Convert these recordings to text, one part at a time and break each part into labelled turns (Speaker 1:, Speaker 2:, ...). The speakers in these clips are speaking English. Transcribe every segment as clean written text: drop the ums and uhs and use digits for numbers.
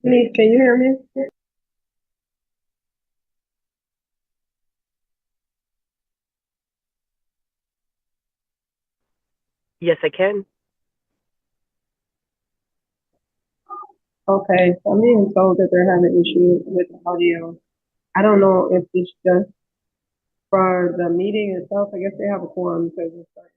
Speaker 1: Denise, can you hear me?
Speaker 2: Yes, I can.
Speaker 1: Okay, so I'm being told that they're having issue with the audio. I don't know if it's just for the meeting itself. I guess they have a quorum because it's starting.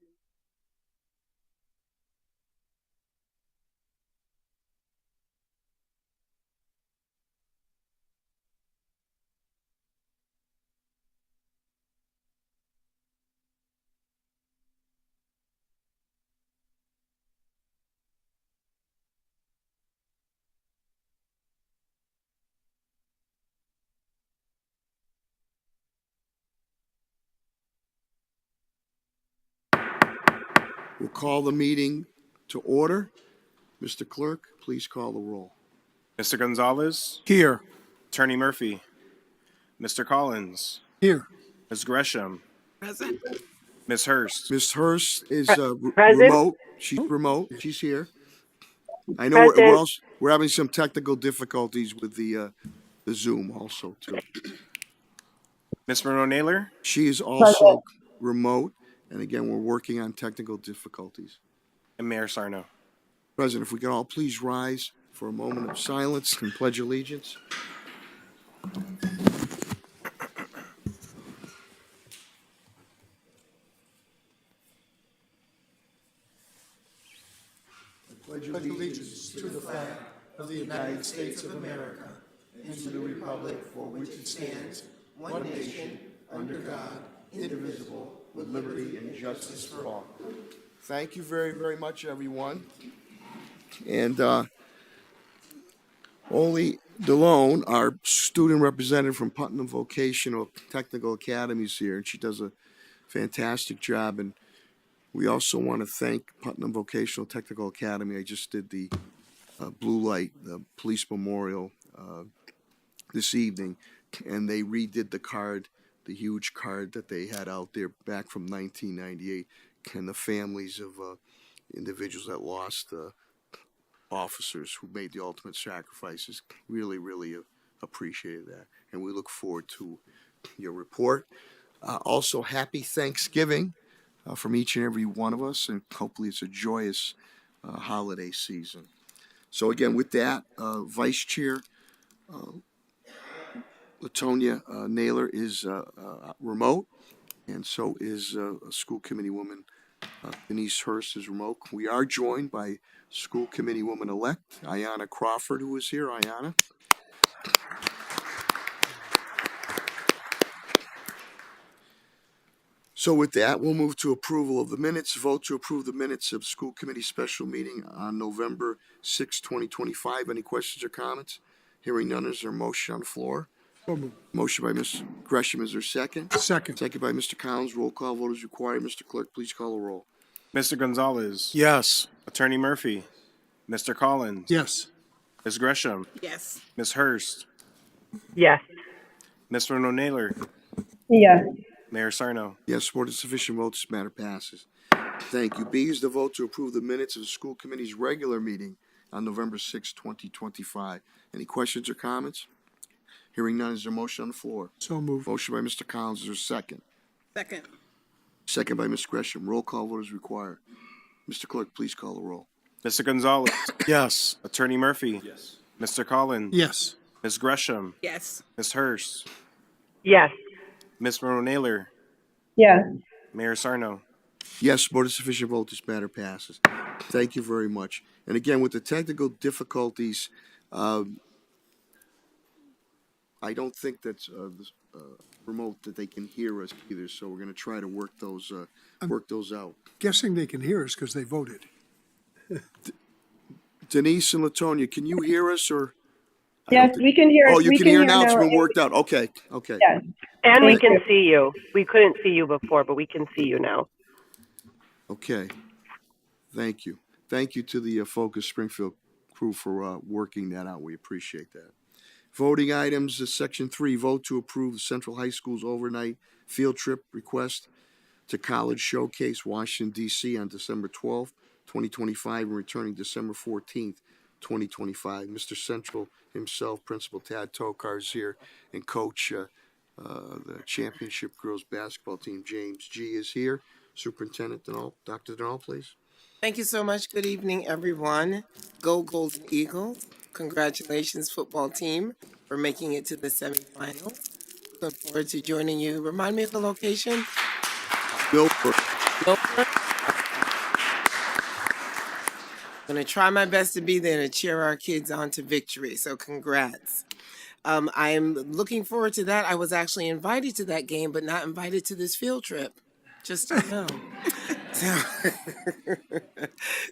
Speaker 3: We'll call the meeting to order. Mr. Clerk, please call the roll.
Speaker 4: Mr. Gonzalez,
Speaker 5: Here.
Speaker 4: Attorney Murphy, Mr. Collins,
Speaker 5: Here.
Speaker 4: Ms. Gresham,
Speaker 5: Present.
Speaker 4: Ms. Hurst,
Speaker 3: Ms. Hurst is
Speaker 2: Present.
Speaker 3: remote. She's remote. She's here. I know
Speaker 2: Present.
Speaker 3: we're having some technical difficulties with the Zoom also too.
Speaker 4: Ms. Monroe-Naylor,
Speaker 3: She is
Speaker 1: Present.
Speaker 3: also remote, and again, we're working on technical difficulties.
Speaker 4: and Mayor Sarno.
Speaker 3: President, if we could all please rise for a moment of silence and pledge allegiance.
Speaker 5: Pledge allegiance to the flag of the United States of America and to the republic for which it stands, one nation, under God, indivisible, with liberty and justice for all.
Speaker 3: Thank you very, very much, everyone. And Oli DeLone, our student representative from Putnam Vocational Technical Academy, is here, and she does a fantastic job. And we also want to thank Putnam Vocational Technical Academy. I just did the blue light, the police memorial this evening, and they redid the card, the huge card that they had out there back from 1998, and the families of individuals that lost officers who made the ultimate sacrifices really, really appreciated that. And we look forward to your report. Also, happy Thanksgiving from each and every one of us, and hopefully it's a joyous holiday season. So again, with that, Vice Chair Latonia Naylor is remote, and so is School Committee Woman Denise Hurst is remote. We are joined by School Committee Woman-elect Ayanna Crawford, who is here. Ayanna. So with that, we'll move to approval of the minutes. Vote to approve the minutes of School Committee Special Meeting on November 6, 2025. Any questions or comments? Hearing none, is there a motion on the floor?
Speaker 5: So moved.
Speaker 3: Motion by Ms. Gresham, is there a second?
Speaker 5: Second.
Speaker 3: Second by Mr. Collins. Roll call vote is required. Mr. Clerk, please call the roll.
Speaker 4: Mr. Gonzalez,
Speaker 5: Yes.
Speaker 4: Attorney Murphy, Mr. Collins,
Speaker 5: Yes.
Speaker 4: Ms. Gresham,
Speaker 5: Yes.
Speaker 4: Ms. Hurst,
Speaker 2: Yes.
Speaker 4: Ms. Monroe-Naylor,
Speaker 1: Yes.
Speaker 4: Mayor Sarno.
Speaker 3: Yes, support is sufficient votes. This matter passes. Thank you. B is the vote to approve the minutes of the school committee's regular meeting on November 6, 2025. Any questions or comments? Hearing none, is there a motion on the floor?
Speaker 5: So moved.
Speaker 3: Motion by Mr. Collins, is there a second?
Speaker 5: Second.
Speaker 3: Second by Ms. Gresham. Roll call vote is required. Mr. Clerk, please call the roll.
Speaker 4: Mr. Gonzalez,
Speaker 5: Yes.
Speaker 4: Attorney Murphy, yes. Mr. Collins,
Speaker 5: Yes.
Speaker 4: Ms. Gresham,
Speaker 5: Yes.
Speaker 4: Ms. Hurst,
Speaker 2: Yes.
Speaker 4: Ms. Monroe-Naylor,
Speaker 1: Yes.
Speaker 4: Mayor Sarno.
Speaker 3: Yes, support is sufficient vote. This matter passes. Thank you very much. And again, with the technical difficulties, I don't think that's remote that they can hear us either. So we're going to try to work those out.
Speaker 5: Guessing they can hear us because they voted.
Speaker 3: Denise and Latonia, can you hear us or?
Speaker 1: Yes, we can hear.
Speaker 3: Oh, you
Speaker 1: we
Speaker 3: can hear now. It's
Speaker 1: now.
Speaker 3: been worked out. Okay. Okay.
Speaker 1: Yes.
Speaker 2: And we
Speaker 1: Thank
Speaker 2: can
Speaker 1: you.
Speaker 2: see you. We couldn't see you before, but we can see you now.
Speaker 3: Okay. Thank you. Thank you to the Focus Springfield crew for working that out. We appreciate that. Voting items, Section 3, vote to approve the Central High School's overnight field trip request to College Showcase, Washington, D.C. on December 12th, 2025, and returning December 14th, 2025. Mr. Central himself, Principal Tad Tokar, is here, and Coach the championship girls basketball team, James G, is here. Superintendent Denal, Dr. Denal, please.
Speaker 6: Thank you so much. Good evening, everyone. Go Golden Eagles. Congratulations, football team, for making it to the semifinals. Looking forward to joining you. Remind me of the location.
Speaker 3: Milford.
Speaker 6: Milford. I'm going to try my best to be there to cheer our kids on to victory. So congrats. I'm looking forward to that. I was actually invited to that game, but not invited to this field trip. Just to know.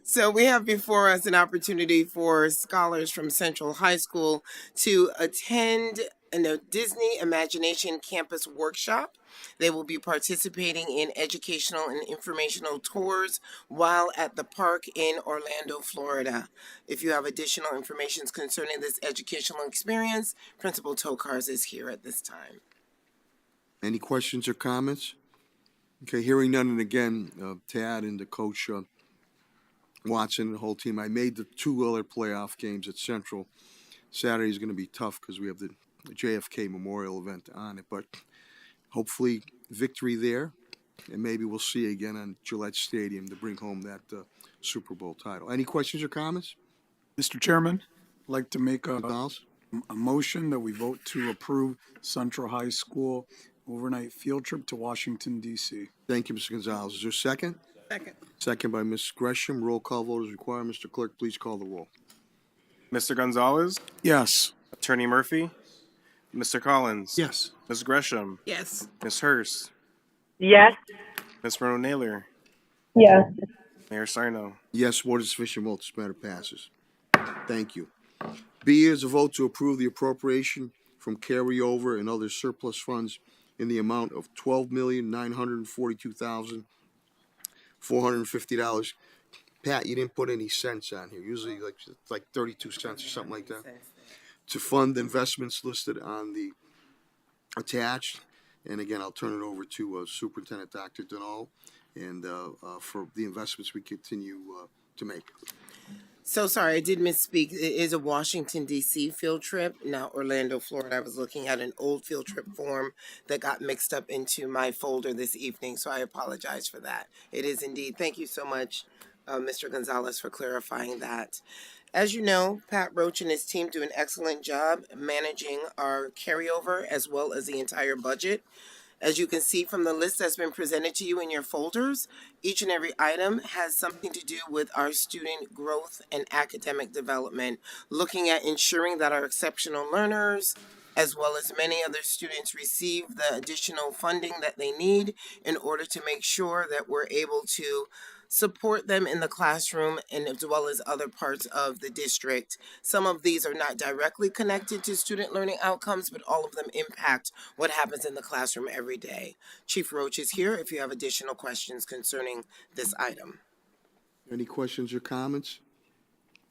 Speaker 6: So we have before us an opportunity for scholars from Central High School to attend a Disney Imagination Campus workshop. They will be participating in educational and informational tours while at the park in Orlando, Florida. If you have additional information concerning this educational experience, Principal Tokars is here at this time.
Speaker 3: Any questions or comments? Okay, hearing none, and again, Tad and the coach Watson and the whole team. I made the 2 other playoff games at Central. Saturday is going to be tough because we have the JFK Memorial event on it, but hopefully victory there, and maybe we'll see you again on Gillette Stadium to bring home that Super Bowl title. Any questions or comments?
Speaker 5: Mr. Chairman, I'd like to make
Speaker 3: Gonzalez?
Speaker 5: a motion that we vote to approve Central High School overnight field trip to Washington, D.C.
Speaker 3: Thank you, Mr. Gonzalez. Is there a second?
Speaker 6: Second.
Speaker 3: Second by Ms. Gresham. Roll call vote is required. Mr. Clerk, please call the roll.
Speaker 4: Mr. Gonzalez,
Speaker 5: Yes.
Speaker 4: Attorney Murphy, Mr. Collins,
Speaker 5: Yes.
Speaker 4: Ms. Gresham,
Speaker 6: Yes.
Speaker 4: Ms. Hurst,
Speaker 2: Yes.
Speaker 4: Ms. Rono Naylor,
Speaker 1: Yes.
Speaker 4: Mayor Sarno.
Speaker 3: Yes, more than sufficient vote. This matter passes. Thank you. B is a vote to approve the appropriation from carryover and other surplus funds in the amount of $12,942,450. Pat, you didn't put any cents on here. Usually like 32 cents or something like that. To fund investments listed on the attached. And again, I'll turn it over to Superintendent Dr. Denal and for the investments we continue to make.
Speaker 6: So sorry, I did misspeak. It is a Washington, D.C. field trip, not Orlando, Florida. I was looking at an old field trip form that got mixed up into my folder this evening, so I apologize for that. It is indeed. Thank you so much, Mr. Gonzalez, for clarifying that. As you know, Pat Roach and his team do an excellent job managing our carryover as well as the entire budget. As you can see from the list that's been presented to you in your folders, each and every item has something to do with our student growth and academic development, looking at ensuring that our exceptional learners, as well as many other students, receive the additional funding that they need in order to make sure that we're able to support them in the classroom and as well as other parts of the district. Some of these are not directly connected to student learning outcomes, but all of them impact what happens in the classroom every day. Chief Roach is here if you have additional questions concerning this item.
Speaker 3: Any questions or comments?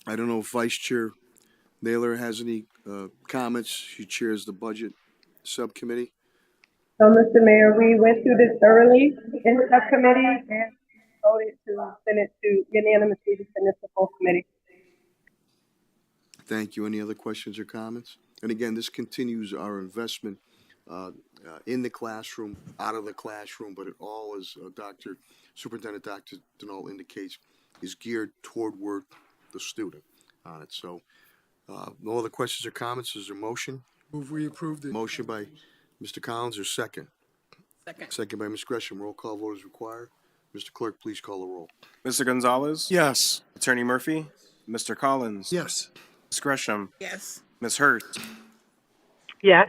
Speaker 3: I don't know if Vice Chair Naylor has any comments. She chairs the budget subcommittee.
Speaker 1: So, Mr. Mayor, we went through this thoroughly in the subcommittee and voted to send it to unanimously to send it to full committee.
Speaker 3: Thank you. Any other questions or comments? And again, this continues our investment in the classroom, out of the classroom, but it all, as Superintendent Dr. Denal indicates, is geared toward the student on it. So no other questions or comments. Is there a motion?
Speaker 5: Move we approve the
Speaker 3: Motion by Mr. Collins, or second?
Speaker 6: Second.
Speaker 3: Second by Ms. Gresham. Roll call vote is required. Mr. Clerk, please call the roll.
Speaker 4: Mr. Gonzalez,
Speaker 5: Yes.
Speaker 4: Attorney Murphy, Mr. Collins,
Speaker 5: Yes.
Speaker 4: Ms. Gresham,
Speaker 6: Yes.
Speaker 4: Ms. Hurst,
Speaker 2: Yes.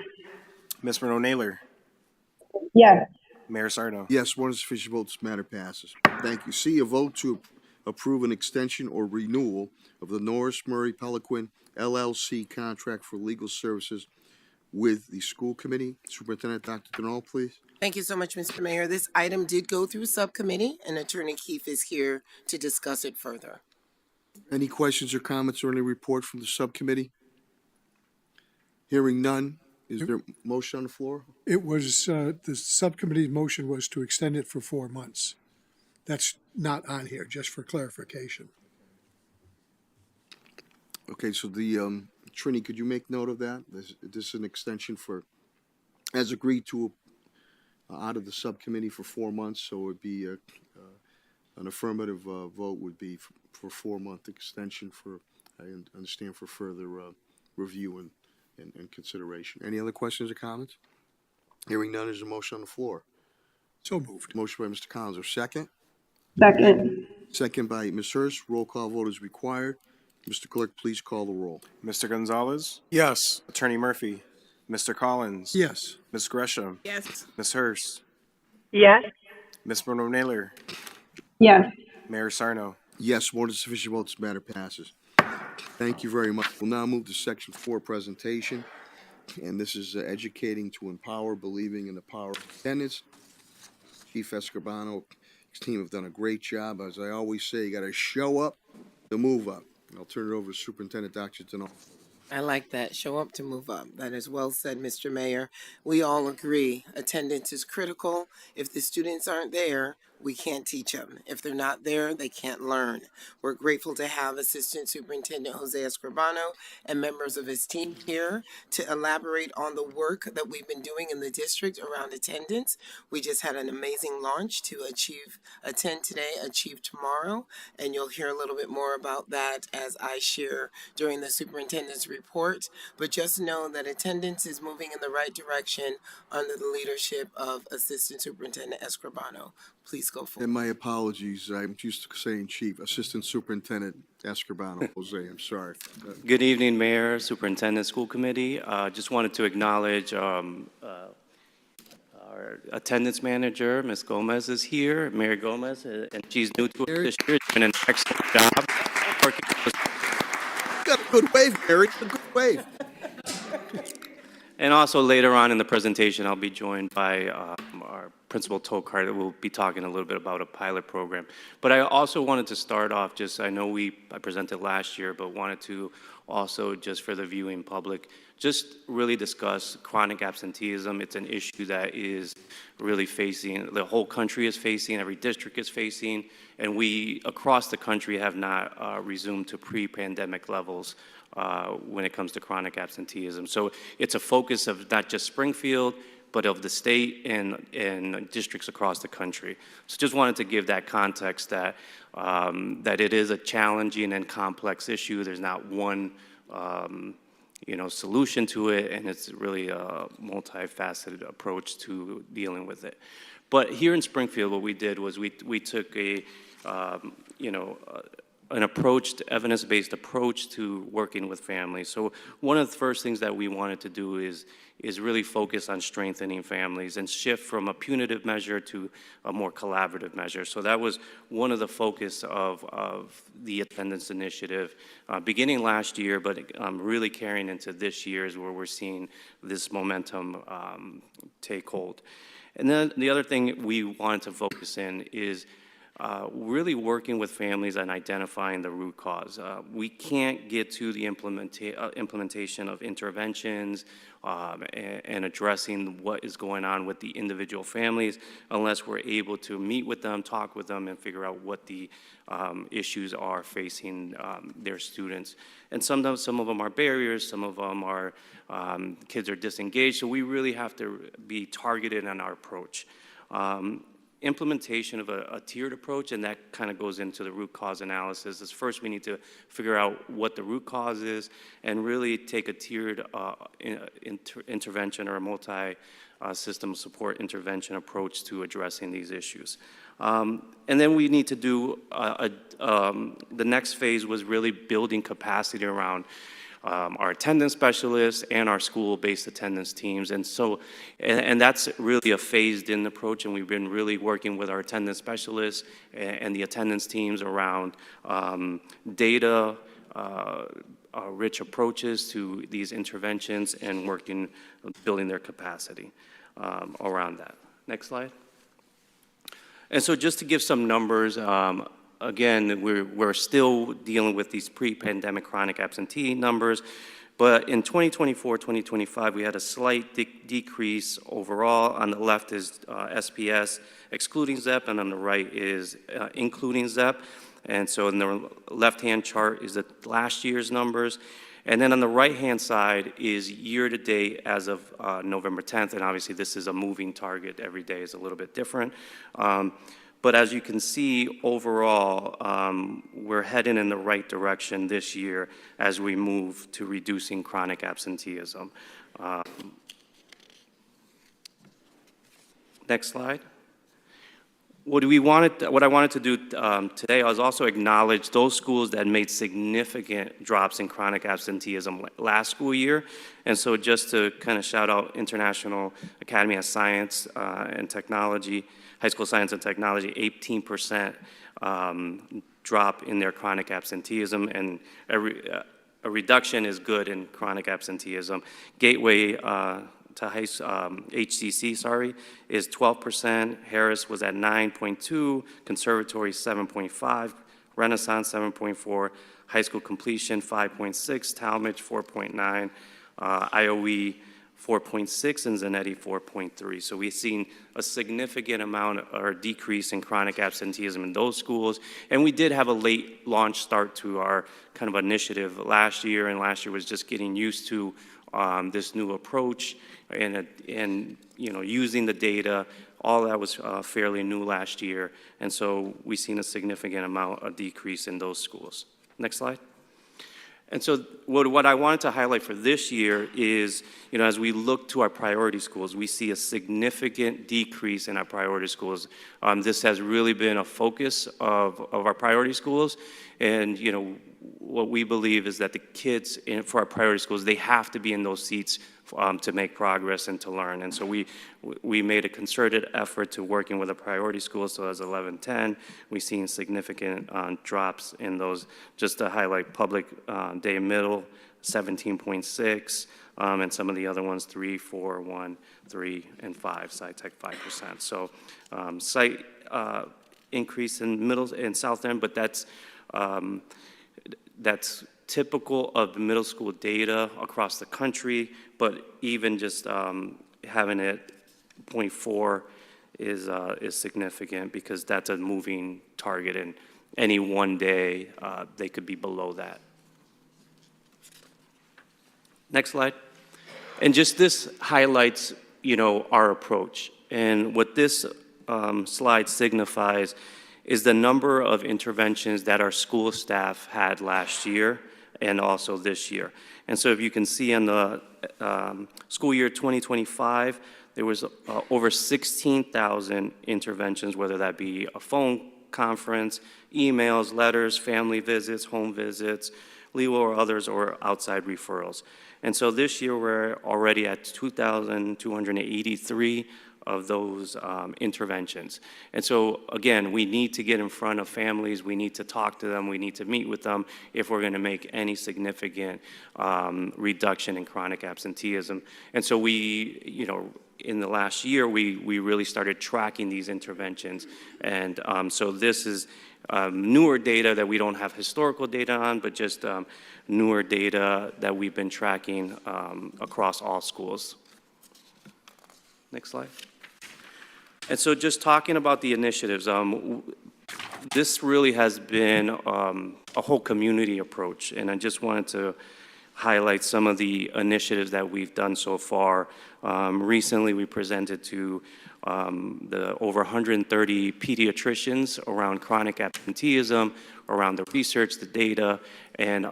Speaker 4: Ms. Rono Naylor,
Speaker 1: Yes.
Speaker 4: Mayor Sarno.
Speaker 3: Yes, one is sufficient vote. This matter passes. Thank you. C, a vote to approve an extension or renewal of the Norris Murray Pelican LLC contract for legal services with the school committee. Superintendent Dr. Denal, please.
Speaker 6: Thank you so much, Mr. Mayor. This item did go through subcommittee, and Attorney Keefe is here to discuss it further.
Speaker 3: Any questions or comments or any report from the subcommittee? Hearing none, is there a motion on the floor?
Speaker 7: It was, the subcommittee's motion was to extend it for 4 months. That's not on here, just for clarification.
Speaker 3: Okay, so Trini, could you make note of that? This is an extension for, as agreed to, out of the subcommittee for 4 months, so it would be an affirmative vote would be for 4 month extension for, understand, for further review and consideration. Any other questions or comments? Hearing none, is a motion on the floor.
Speaker 7: So moved.
Speaker 3: Motion by Mr. Collins, or second?
Speaker 1: Second.
Speaker 3: Second by Ms. Hurst. Roll call vote is required. Mr. Clerk, please call the roll.
Speaker 4: Mr. Gonzalez,
Speaker 5: Yes.
Speaker 4: Attorney Murphy, Mr. Collins,
Speaker 7: Yes.
Speaker 4: Ms. Gresham,
Speaker 6: Yes.
Speaker 4: Ms. Hurst,
Speaker 2: Yes.
Speaker 4: Ms. Naylor,
Speaker 1: Yes.
Speaker 4: Mayor Sarno.
Speaker 3: Yes, more than sufficient votes, the matter passes. Thank you very much. We'll now move to section 4, presentation. And this is educating to empower, believing in the power of attendance. Chief Escorbano, his team have done a great job. As I always say, you gotta show up to move up. I'll turn it over to Superintendent Dr. Denon.
Speaker 6: I like that. Show up to move up. That is well said, Mr. Mayor. We all agree attendance is critical. If the students aren't there, we can't teach them. If they're not there, they can't learn. We're grateful to have Assistant Superintendent Jose Escribano and members of his team here to elaborate on the work that we've been doing in the district around attendance. We just had an amazing launch to attend today, achieve tomorrow, and you'll hear a little bit more about that as I share during the superintendent's report. But just know that attendance is moving in the right direction under the leadership of Assistant Superintendent Escribano. Please go forward.
Speaker 3: And my apologies, I'm used to saying Chief, Assistant Superintendent Escorbano, Jose, I'm sorry.
Speaker 8: Good evening, Mayor, Superintendent, School Committee. Just wanted to acknowledge our attendance manager, Ms. Gomez, is here, Mary Gomez, and she's new to us this year, doing an excellent job. Working with
Speaker 3: Got a good wave, Mary, a good wave.
Speaker 8: And also later on in the presentation, I'll be joined by our Principal Tokar that will be talking a little bit about a pilot program. But I also wanted to start off I know I presented last year, but wanted to also, just for the viewing public, just really discuss chronic absenteeism. It's an issue that is really facing, the whole country is facing, every district is facing, and we across the country have not resumed to pre-pandemic levels when it comes to chronic absenteeism. So it's a focus of not just Springfield, but of the state and districts across the country. So just wanted to give that context that that it is a challenging and complex issue. There's not one solution to it, and it's really a multifaceted approach to dealing with it. But here in Springfield, what we did was we took an evidence-based approach to working with families. So one of the first things that we wanted to do is really focus on strengthening families and shift from a punitive measure to a more collaborative measure. So that was one of the focus of the attendance initiative beginning last year, but really carrying into this year's where we're seeing this momentum take hold. And then the other thing we wanted to focus in is really working with families and identifying the root cause. We can't get to the implementation of interventions and addressing what is going on with the individual families unless we're able to meet with them, talk with them, and figure out what the issues are facing their students. And some of them are barriers, some of them are kids are disengaged, so we really have to be targeted in our approach. Implementation of a tiered approach, and that kind of goes into the root cause analysis, is first we need to figure out what the root cause is and really take a tiered intervention or a multi-system support intervention approach to addressing these issues. And then we need to do, the next phase was really building capacity around our attendance specialists and our school-based attendance teams. And so, and that's really a phased-in approach, and we've been really working with our attendance specialists and the attendance teams around data, rich approaches to these interventions and building their capacity around that. Next slide. And so just to give some numbers, again, we're still dealing with these pre-pandemic chronic absentee numbers, but in 2024, 2025, we had a slight decrease overall. On the left is SPS excluding ZEP, and on the right is including ZEP. And so in the left-hand chart is the last year's numbers. And then on the right-hand side is year-to-date as of November 10th. And obviously, this is a moving target. Every day is a little bit different. But as you can see, overall, we're heading in the right direction this year as we move to reducing chronic absenteeism. Next slide. What I wanted to do today was also acknowledge those schools that made significant drops in chronic absenteeism last school year. And so just to kind of shout out International Academy of Science and Technology, High School Science and Technology, 18% drop in their chronic absenteeism, and a reduction is good in chronic absenteeism. Gateway to HCC, is 12%. Harris was at 9.2, Conservatory 7.5, Renaissance 7.4, High School Completion 5.6, Talmadge 4.9, IOE 4.6, and Zanetti 4.3. So we've seen a significant amount or decrease in chronic absenteeism in those schools. And we did have a late launch start to our kind of initiative last year, and last year was just getting used to this new approach and you know, using the data. All that was fairly new last year, and so we've seen a significant amount of decrease in those schools. Next slide. And so what I wanted to highlight for this year is, you know, as we look to our priority schools, we see a significant decrease in our priority schools. This has really been a focus of our priority schools, and, you know, what we believe is that the kids for our priority schools, they have to be in those seats to make progress and to learn. And so we made a concerted effort to working with the priority schools. So as 11-10, we've seen significant drops in those. Just to highlight, public day middle, 17.6, and some of the other ones, 3, 4, 1, 3, and 5, SciTech 5%. So site increase in middle and south end, but that's typical of the middle school data across the country, but even just having it 0.4 is significant because that's a moving target, and any one day they could be below that. Next slide. And just this highlights, you know, our approach. And what this slide signifies is the number of interventions that our school staff had last year and also this year. And so if you can see in the school year 2025, there was over 16,000 interventions, whether that be a phone conference, emails, letters, family visits, home visits, legal or others, or outside referrals. And so this year we're already at 2,283 of those interventions. And so again, we need to get in front of families, we need to talk to them, we need to meet with them if we're gonna make any significant reduction in chronic absenteeism. And so we, you know, in the last year, we really started tracking these interventions. And so this is newer data that we don't have historical data on, but just newer data that we've been tracking across all schools. Next slide. And so just talking about the initiatives, this really has been a whole community approach, and I just wanted to highlight some of the initiatives that we've done so far. Recently, we presented to the over 130 pediatricians around chronic absenteeism, around the research, the data, and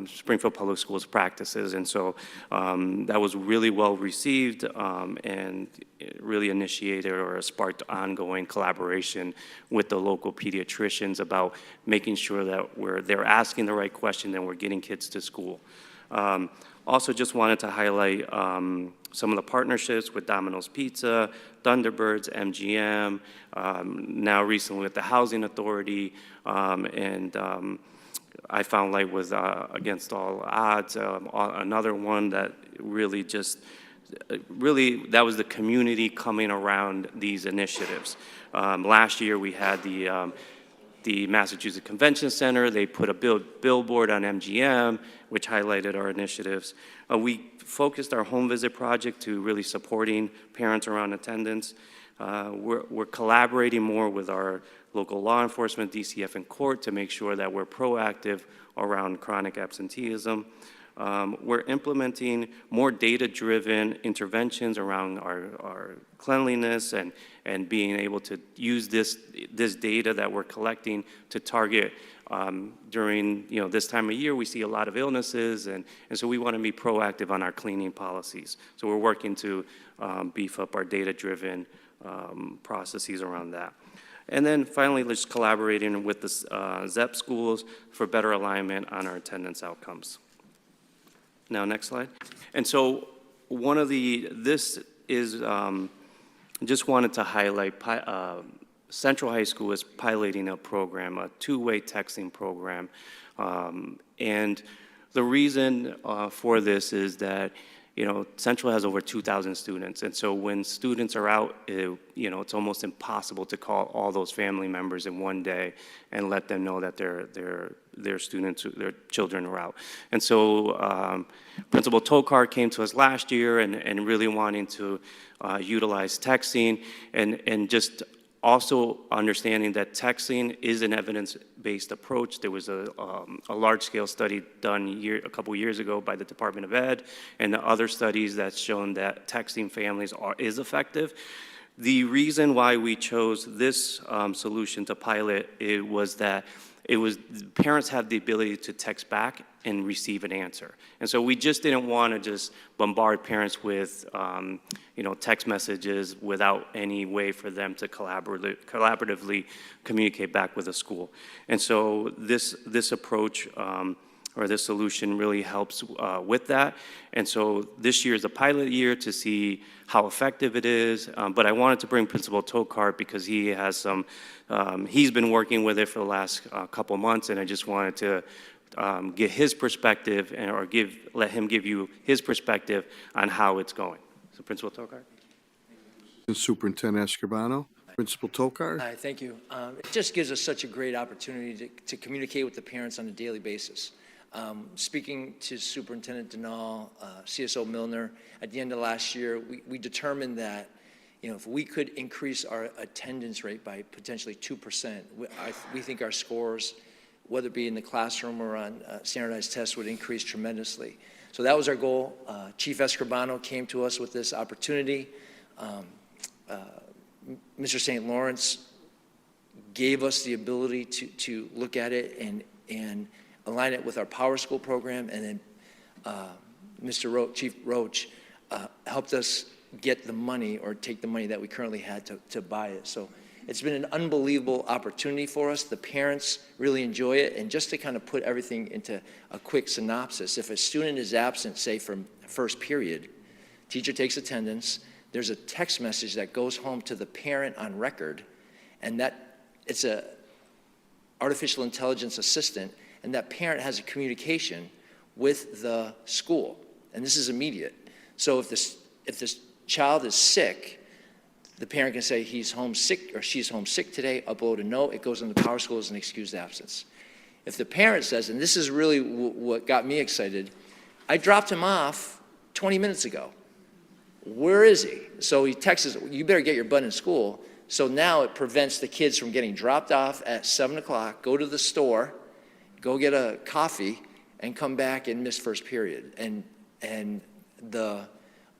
Speaker 8: Springfield Public Schools practices. And so that was really well received, and it really initiated or sparked ongoing collaboration with the local pediatricians about making sure that they're asking the right question and we're getting kids to school. Also just wanted to highlight some of the partnerships with Domino's Pizza, Thunderbirds, MGM, now recently with the Housing Authority, and I Found Light was against all odds, another one that really just, that was the community coming around these initiatives. Last year we had the Massachusetts Convention Center. They put a billboard on MGM, which highlighted our initiatives. We focused our home visit project to really supporting parents around attendance. We're collaborating more with our local law enforcement, DCF, and court to make sure that we're proactive around chronic absenteeism. We're implementing more data-driven interventions around our cleanliness and being able to use this data that we're collecting to target during this time of year. We see a lot of illnesses, and so we want to be proactive on our cleaning policies. So we're working to beef up our data-driven processes around that. And then finally, just collaborating with the ZEP schools for better alignment on our attendance outcomes. Now, next slide. And so this is, just wanted to highlight, Central High School is piloting a program, a two-way texting program. And the reason for this is that, Central has over 2,000 students. And so when students are out, it's almost impossible to call all those family members in one day and let them know that their students, their children are out. And so Principal Tokar came to us last year and really wanting to utilize texting and just also understanding that texting is an evidence-based approach. There was a large-scale study done a couple years ago by the Department of Ed, and the other studies that's shown that texting families is effective. The reason why we chose this solution to pilot was that parents have the ability to text back and receive an answer. And so we just didn't want to just bombard parents with text messages without any way for them to collaboratively communicate back with the school. And so this approach or this solution really helps with that. And so this year is a pilot year to see how effective it is. But I wanted to bring Principal Tokar because he has he's been working with it for the last couple months, and I just wanted to get his perspective let him give you his perspective on how it's going. So Principal Tokar.
Speaker 3: Superintendent Escribano. Principal Tokar.
Speaker 9: Hi, thank you. It just gives us such a great opportunity to communicate with the parents on a daily basis. Speaking to Superintendent Denal, CSO Milner, at the end of last year, we determined that if we could increase our attendance rate by potentially 2%, we think our scores, whether it be in the classroom or on standardized tests, would increase tremendously. So that was our goal. Chief Escribano came to us with this opportunity. Mr. St. Lawrence gave us the ability to look at it and align it with our Power School program, and then Chief Roach helped us get the money or take the money that we currently had to buy it. So it's been an unbelievable opportunity for us. The parents really enjoy it. And just to kind of put everything into a quick synopsis, if a student is absent, say from first period, teacher takes attendance, there's a text message that goes home to the parent on record, and that it's a artificial intelligence assistant, and that parent has a communication with the school, and this is immediate. So if this child is sick, the parent can say he's homesick or she's homesick today, upload a note, it goes into Power School as an excused absence. If the parent says, and this is really what got me excited, I dropped him off 20 minutes ago. Where is he? So he texts us, you better get your butt in school. So now it prevents the kids from getting dropped off at 7 o'clock, go to the store, go get a coffee, and come back and miss first period. And the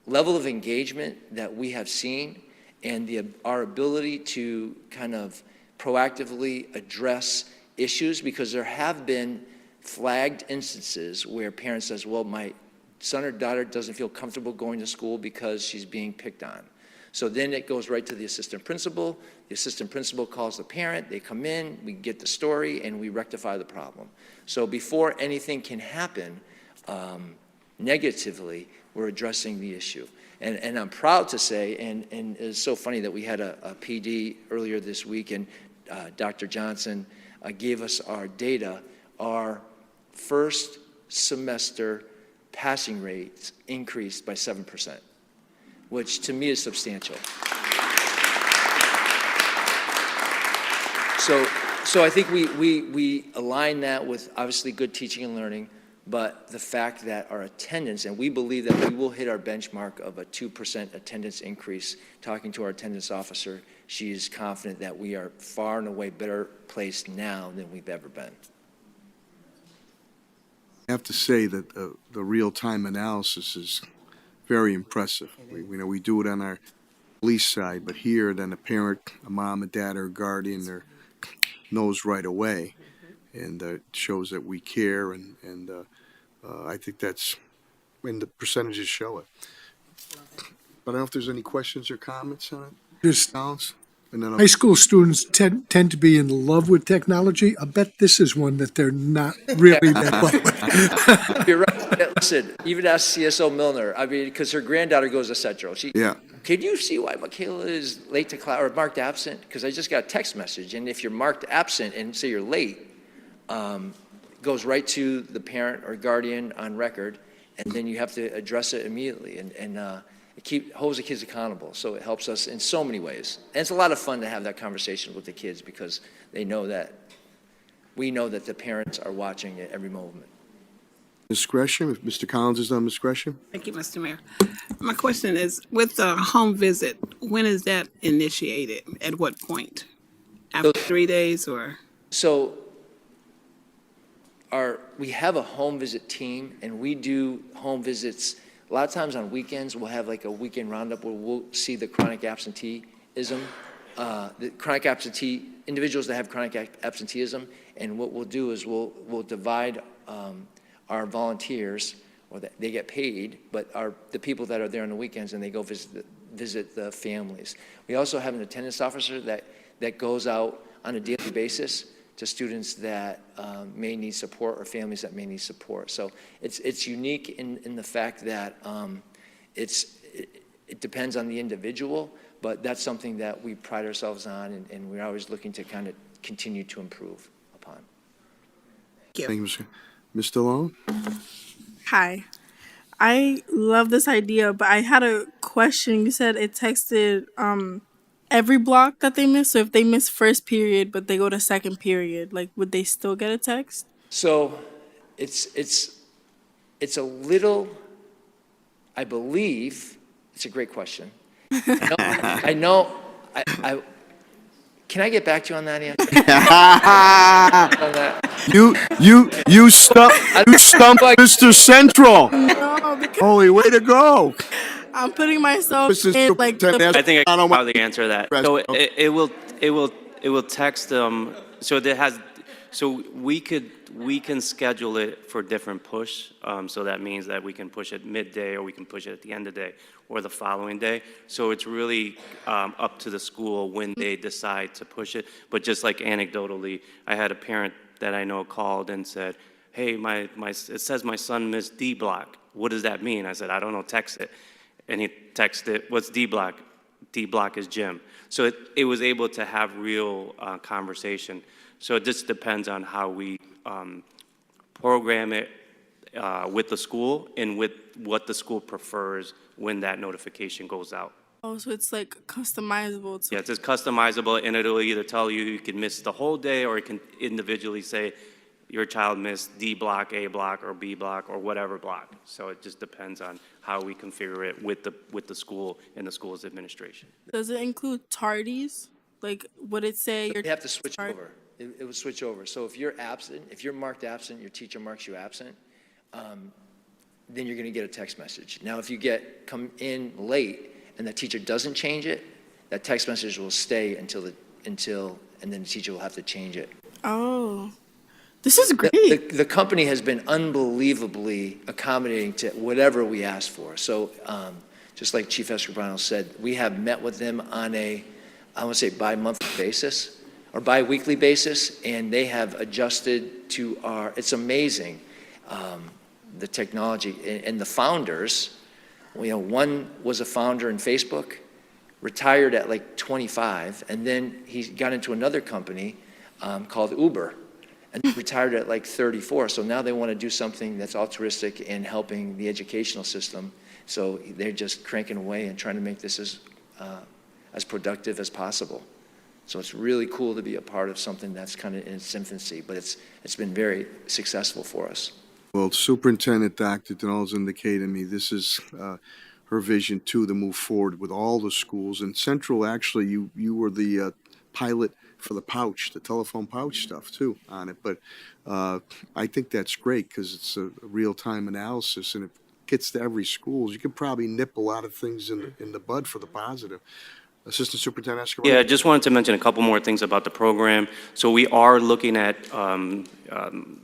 Speaker 9: level of engagement that we have seen and our ability to kind of proactively address issues, because there have been flagged instances where parents says, well, my son or daughter doesn't feel comfortable going to school because she's being picked on. So then it goes right to the assistant principal. The assistant principal calls the parent, they come in, we get the story, and we rectify the problem. So before anything can happen negatively, we're addressing the issue. And I'm proud to say, and it's so funny that we had a PD earlier this week, and Dr. Johnson gave us our data. Our first semester passing rates increased by 7%, which to me is substantial. So I think we align that with obviously good teaching and learning, but the fact that our attendance, and we believe that we will hit our benchmark of a 2% attendance increase. Talking to our attendance officer, she is confident that we are far and away better placed now than we've ever been.
Speaker 3: I have to say that the real-time analysis is very impressive. We do it on our police side, but here, then a parent, a mom, a dad, or a guardian, knows right away, and it shows that we care, and I think that's when the percentages show it. But I don't know if there's any questions or comments on it.
Speaker 7: Just
Speaker 3: Collins? And then
Speaker 7: high school students tend to be in love with technology. I bet this is one that they're not really that love with.
Speaker 9: You're right. Yeah, listen, even ask CSO Milner, I mean, because her granddaughter goes to Central.
Speaker 3: Yeah.
Speaker 9: Can you see why Michaela is late to class or marked absent? Because I just got a text message, and if you're marked absent and say you're late, goes right to the parent or guardian on record, and then you have to address it immediately, and it holds the kids accountable. So it helps us in so many ways. And it's a lot of fun to have that conversation with the kids because they know that we know that the parents are watching at every moment.
Speaker 3: Ms. Gresham, if Mr. Collins is done, Ms. Gresham?
Speaker 10: Thank you, Mr. Mayor. My question is, with the home visit, when is that initiated? At what point? After 3 days or?
Speaker 9: So we have a home visit team, and we do home visits. A lot of times on weekends, we'll have like a weekend roundup where we'll see the chronic absenteeism, individuals that have chronic absenteeism. And what we'll do is we'll divide our volunteers, or they get paid, but the people that are there on the weekends, and they go visit the families. We also have an attendance officer that goes out on a daily basis to students that may need support or families that may need support. So it's unique in the fact that it depends on the individual, but that's something that we pride ourselves on, and we're always looking to kind of continue to improve upon.
Speaker 10: Thank
Speaker 3: Thank
Speaker 10: you.
Speaker 3: you, Ms. Stallone?
Speaker 11: Hi. I love this idea, but I had a question. You said it texted every block that they miss. So if they miss first period, but they go to second period, like would they still get a text?
Speaker 9: So it's a little, I believe, it's a great question. I know, can I get back to you on that, Andrew? On that?
Speaker 3: You stumped Mr. Central.
Speaker 11: No, because
Speaker 3: Holy way to go.
Speaker 11: I'm putting myself
Speaker 3: Mrs.
Speaker 11: in like
Speaker 3: Superintendent,
Speaker 11: the,
Speaker 8: I think I
Speaker 3: I don't
Speaker 8: know how
Speaker 3: want-
Speaker 8: to answer that. So it will text them. So it has. So we can schedule it for different push. So that means that we can push it midday, or we can push it at the end of the day, or the following day. So it's really up to the school when they decide to push it. But just like anecdotally, I had a parent that I know called and said, "Hey, it says my son missed D block. What does that mean?" I said, "I don't know. Text it." And he texted, "What's D block?" D block is gym. So it was able to have real conversation. So it just depends on how we program it with the school and with what the school prefers when that notification goes out.
Speaker 11: oh, so it's like customizable to
Speaker 8: Yeah, it's just customizable, and it'll either tell you can miss the whole day, or it can individually say your child missed D block, A block, or B block, or whatever block. So it just depends on how we configure it with the school and the school's administration.
Speaker 11: Does it include tardies? Like would it say
Speaker 9: You
Speaker 11: your
Speaker 9: have to switch
Speaker 11: tard-
Speaker 9: over. It will switch over. So if you're absent, if you're marked absent, your teacher marks you absent, then you're going to get a text message. Now, if you come in late and the teacher doesn't change it, that text message will stay until and then the teacher will have to change it.
Speaker 11: Oh. This is great.
Speaker 9: The company has been unbelievably accommodating to whatever we asked for. So just like Chief Escobrano said, we have met with them on I want to say bi-monthly basis or bi-weekly basis, and they have adjusted to it's amazing, the technology. And the founders, one was a founder in Facebook, retired at like 25, and then he got into another company called Uber, and retired at like 34. So now they want to do something that's altruistic in helping the educational system. So they're just cranking away and trying to make this as productive as possible. So it's really cool to be a part of something that's kind of in its infancy, but it's been very successful for us.
Speaker 3: Well, Superintendent Dr. Denal's indicated to me this is her vision too, to move forward with all the schools. And Central, actually, you were the pilot for the pouch, the telephone pouch stuff too on it. But I think that's great because it's a real-time analysis and it gets to every school. You can probably nip a lot of things in the bud for the positive. Assistant Superintendent Escobar?
Speaker 8: Yeah, I just wanted to mention a couple more things about the program. So we are looking at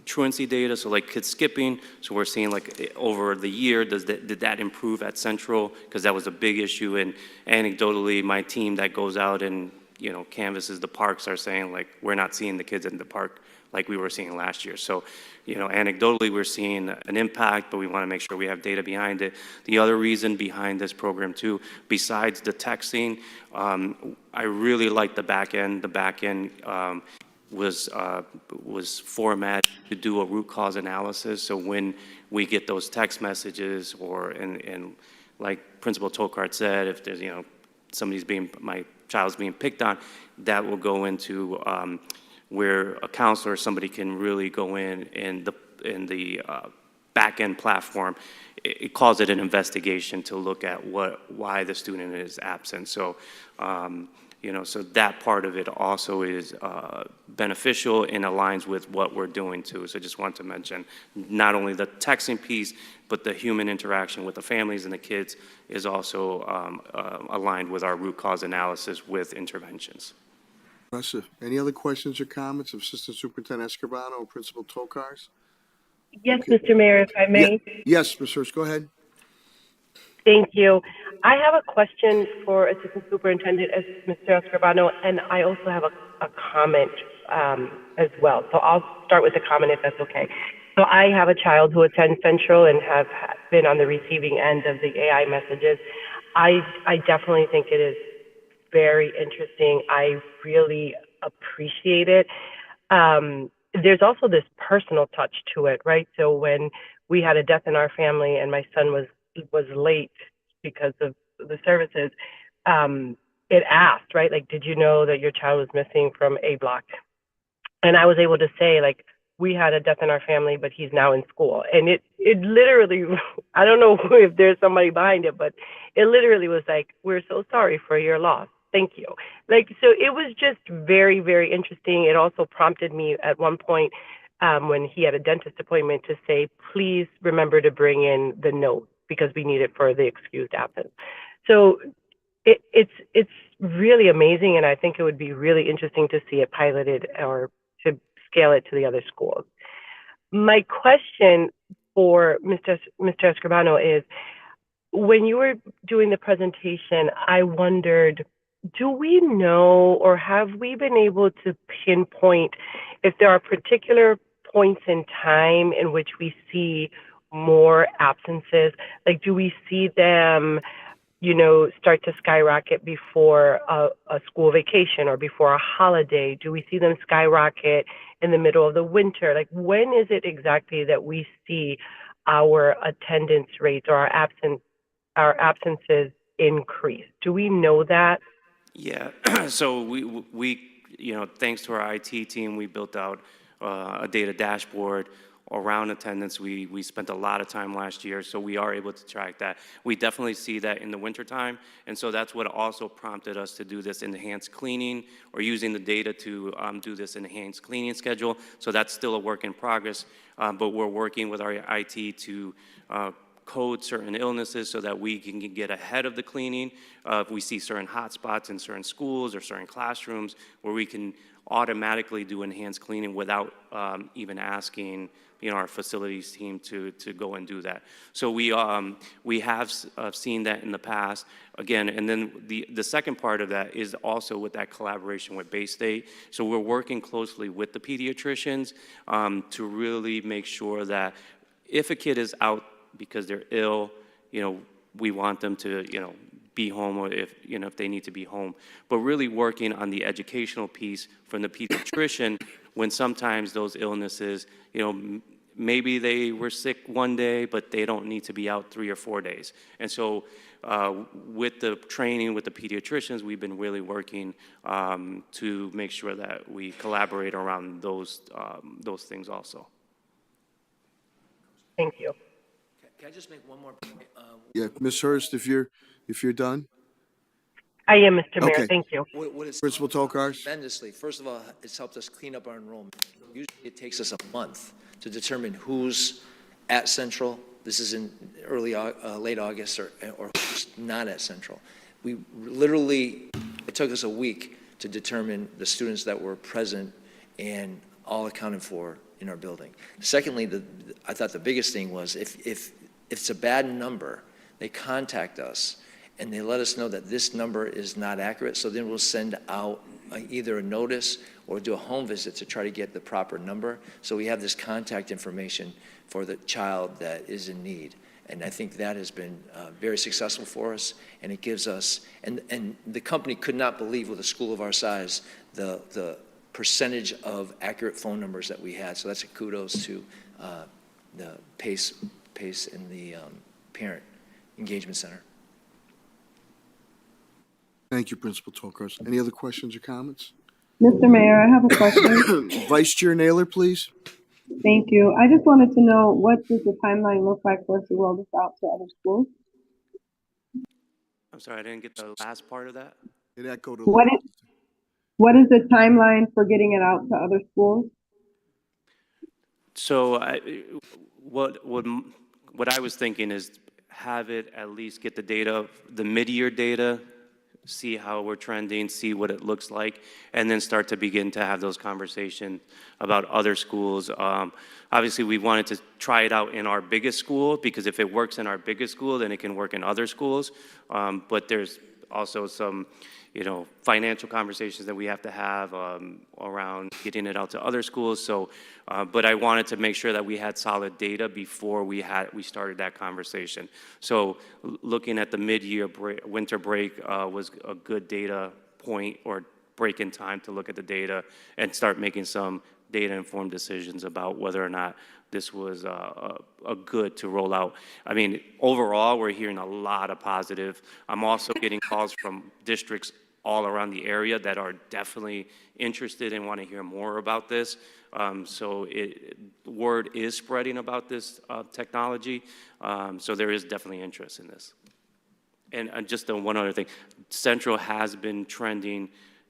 Speaker 8: truancy data, so like kids skipping. So we're seeing like over the year, did that improve at Central? Because that was a big issue. And anecdotally, my team that goes out and canvasses the parks are saying like we're not seeing the kids in the park like we were seeing last year. So, anecdotally, we're seeing an impact, but we want to make sure we have data behind it. The other reason behind this program, too, besides the texting, I really like the back end. The back end was formatted to do a root cause analysis. So when we get those text messages, and like Principal Tolkart said, if there's my child's being picked on, that will go into where a counselor or somebody can really go in the back-end platform. It calls it an investigation to look at why the student is absent. So, so that part of it also is beneficial and aligns with what we're doing too. So I just want to mention not only the texting piece, but the human interaction with the families and the kids is also aligned with our root cause analysis with interventions.
Speaker 3: Impressive. Any other questions or comments of Assistant Superintendent Escobar or Principal Tokars?
Speaker 2: Yes,
Speaker 3: Okay.
Speaker 2: Mr. Mayor, if I may.
Speaker 3: Yes, Ms. Hirsch, go ahead.
Speaker 2: Thank you. I have a question for Assistant Superintendent Mr. Escribano, and I also have a comment as well. So I'll start with the comment if that's okay. So I have a child who attends Central and have been on the receiving end of the AI messages. I definitely think it is very interesting. I really appreciate it. There's also this personal touch to it, right? So when we had a death in our family and my son was late because of the services, it asked, right? Like, did you know that your child was missing from A block? And I was able to say, like, we had a death in our family, but he's now in school. And it literally, I don't know if there's somebody behind it, but it literally was like, we're so sorry for your loss. Thank you. Like, so it was just very, very interesting. It also prompted me at one point when he had a dentist appointment to say, please remember to bring in the note because we need it for the excused absence. So it's really amazing. And I think it would be really interesting to see it piloted or to scale it to the other schools. My question for Mr. Escribano is, when you were doing the presentation, I wondered, do we know or have we been able to pinpoint if there are particular points in time in which we see more absences? Like, do we see them, start to skyrocket before a school vacation or before a holiday? Do we see them skyrocket in the middle of the winter? Like, when is it exactly that we see our attendance rates or our absences increase? Do we know that?
Speaker 8: Yeah, so we thanks to our IT team, we built out a data dashboard around attendance. We spent a lot of time last year, so we are able to track that. We definitely see that in the wintertime, and so that's what also prompted us to do this enhanced cleaning or using the data to do this enhanced cleaning schedule. So that's still a work in progress, but we're working with our IT to code certain illnesses so that we can get ahead of the cleaning. If we see certain hotspots in certain schools or certain classrooms where we can automatically do enhanced cleaning without even asking our facilities team to go and do that. So we have seen that in the past. Again, and then the second part of that is also with that collaboration with Bay State. So we're working closely with the pediatricians to really make sure that if a kid is out because they're ill, we want them to, be home, or if they need to be home. But really working on the educational piece from the pediatrician when sometimes those illnesses, maybe they were sick one day, but they don't need to be out 3 or 4 days. And so with the training with the pediatricians, we've been really working to make sure that we collaborate around those things also.
Speaker 2: Thank you.
Speaker 9: Can I just make one more point?
Speaker 3: Yeah, Ms. Hurst, if you're done.
Speaker 2: I am, Mr. Mayor.
Speaker 3: Okay.
Speaker 2: Thank you.
Speaker 9: What it's
Speaker 3: Principal Tokars?
Speaker 9: tremendously. First of all, it's helped us clean up our enrollment. Usually it takes us a month to determine who's at Central. This is in late August, or who's not at Central. We literally, it took us a week to determine the students that were present and all accounted for in our building. Secondly, I thought the biggest thing was if it's a bad number, they contact us and they let us know that this number is not accurate. So then we'll send out either a notice or do a home visit to try to get the proper number. So we have this contact information for the child that is in need. And I think that has been very successful for us, and it gives us, and the company could not believe with a school of our size, the percentage of accurate phone numbers that we had. So that's a kudos to the PACE and the Parent Engagement Center.
Speaker 3: Thank you, Principal Tokars. Any other questions or comments?
Speaker 1: Mr. Mayor, I have a question.
Speaker 3: Vice Chair Naylor, please.
Speaker 1: Thank you. I just wanted to know, what does the timeline look like for us to roll this out to other schools?
Speaker 8: I'm sorry, I didn't get the last part of that.
Speaker 3: It echoed a
Speaker 1: What
Speaker 3: little.
Speaker 1: What is the timeline for getting it out to other schools?
Speaker 8: So what I was thinking is have it at least get the data, the mid-year data, see how we're trending, see what it looks like, and then start to begin to have those conversations about other schools. Obviously, we wanted to try it out in our biggest school, because if it works in our biggest school, then it can work in other schools. But there's also some, financial conversations that we have to have around getting it out to other schools. So, but I wanted to make sure that we had solid data before we started that conversation. So, looking at the mid-year winter break was a good data point or break in time to look at the data and start making some data-informed decisions about whether or not this was a good to roll out. I mean, overall, we're hearing a lot of positive. I'm also getting calls from districts all around the area that are definitely interested and want to hear more about this. So word is spreading about this technology. So there is definitely interest in this. And just one other thing, Central has been trending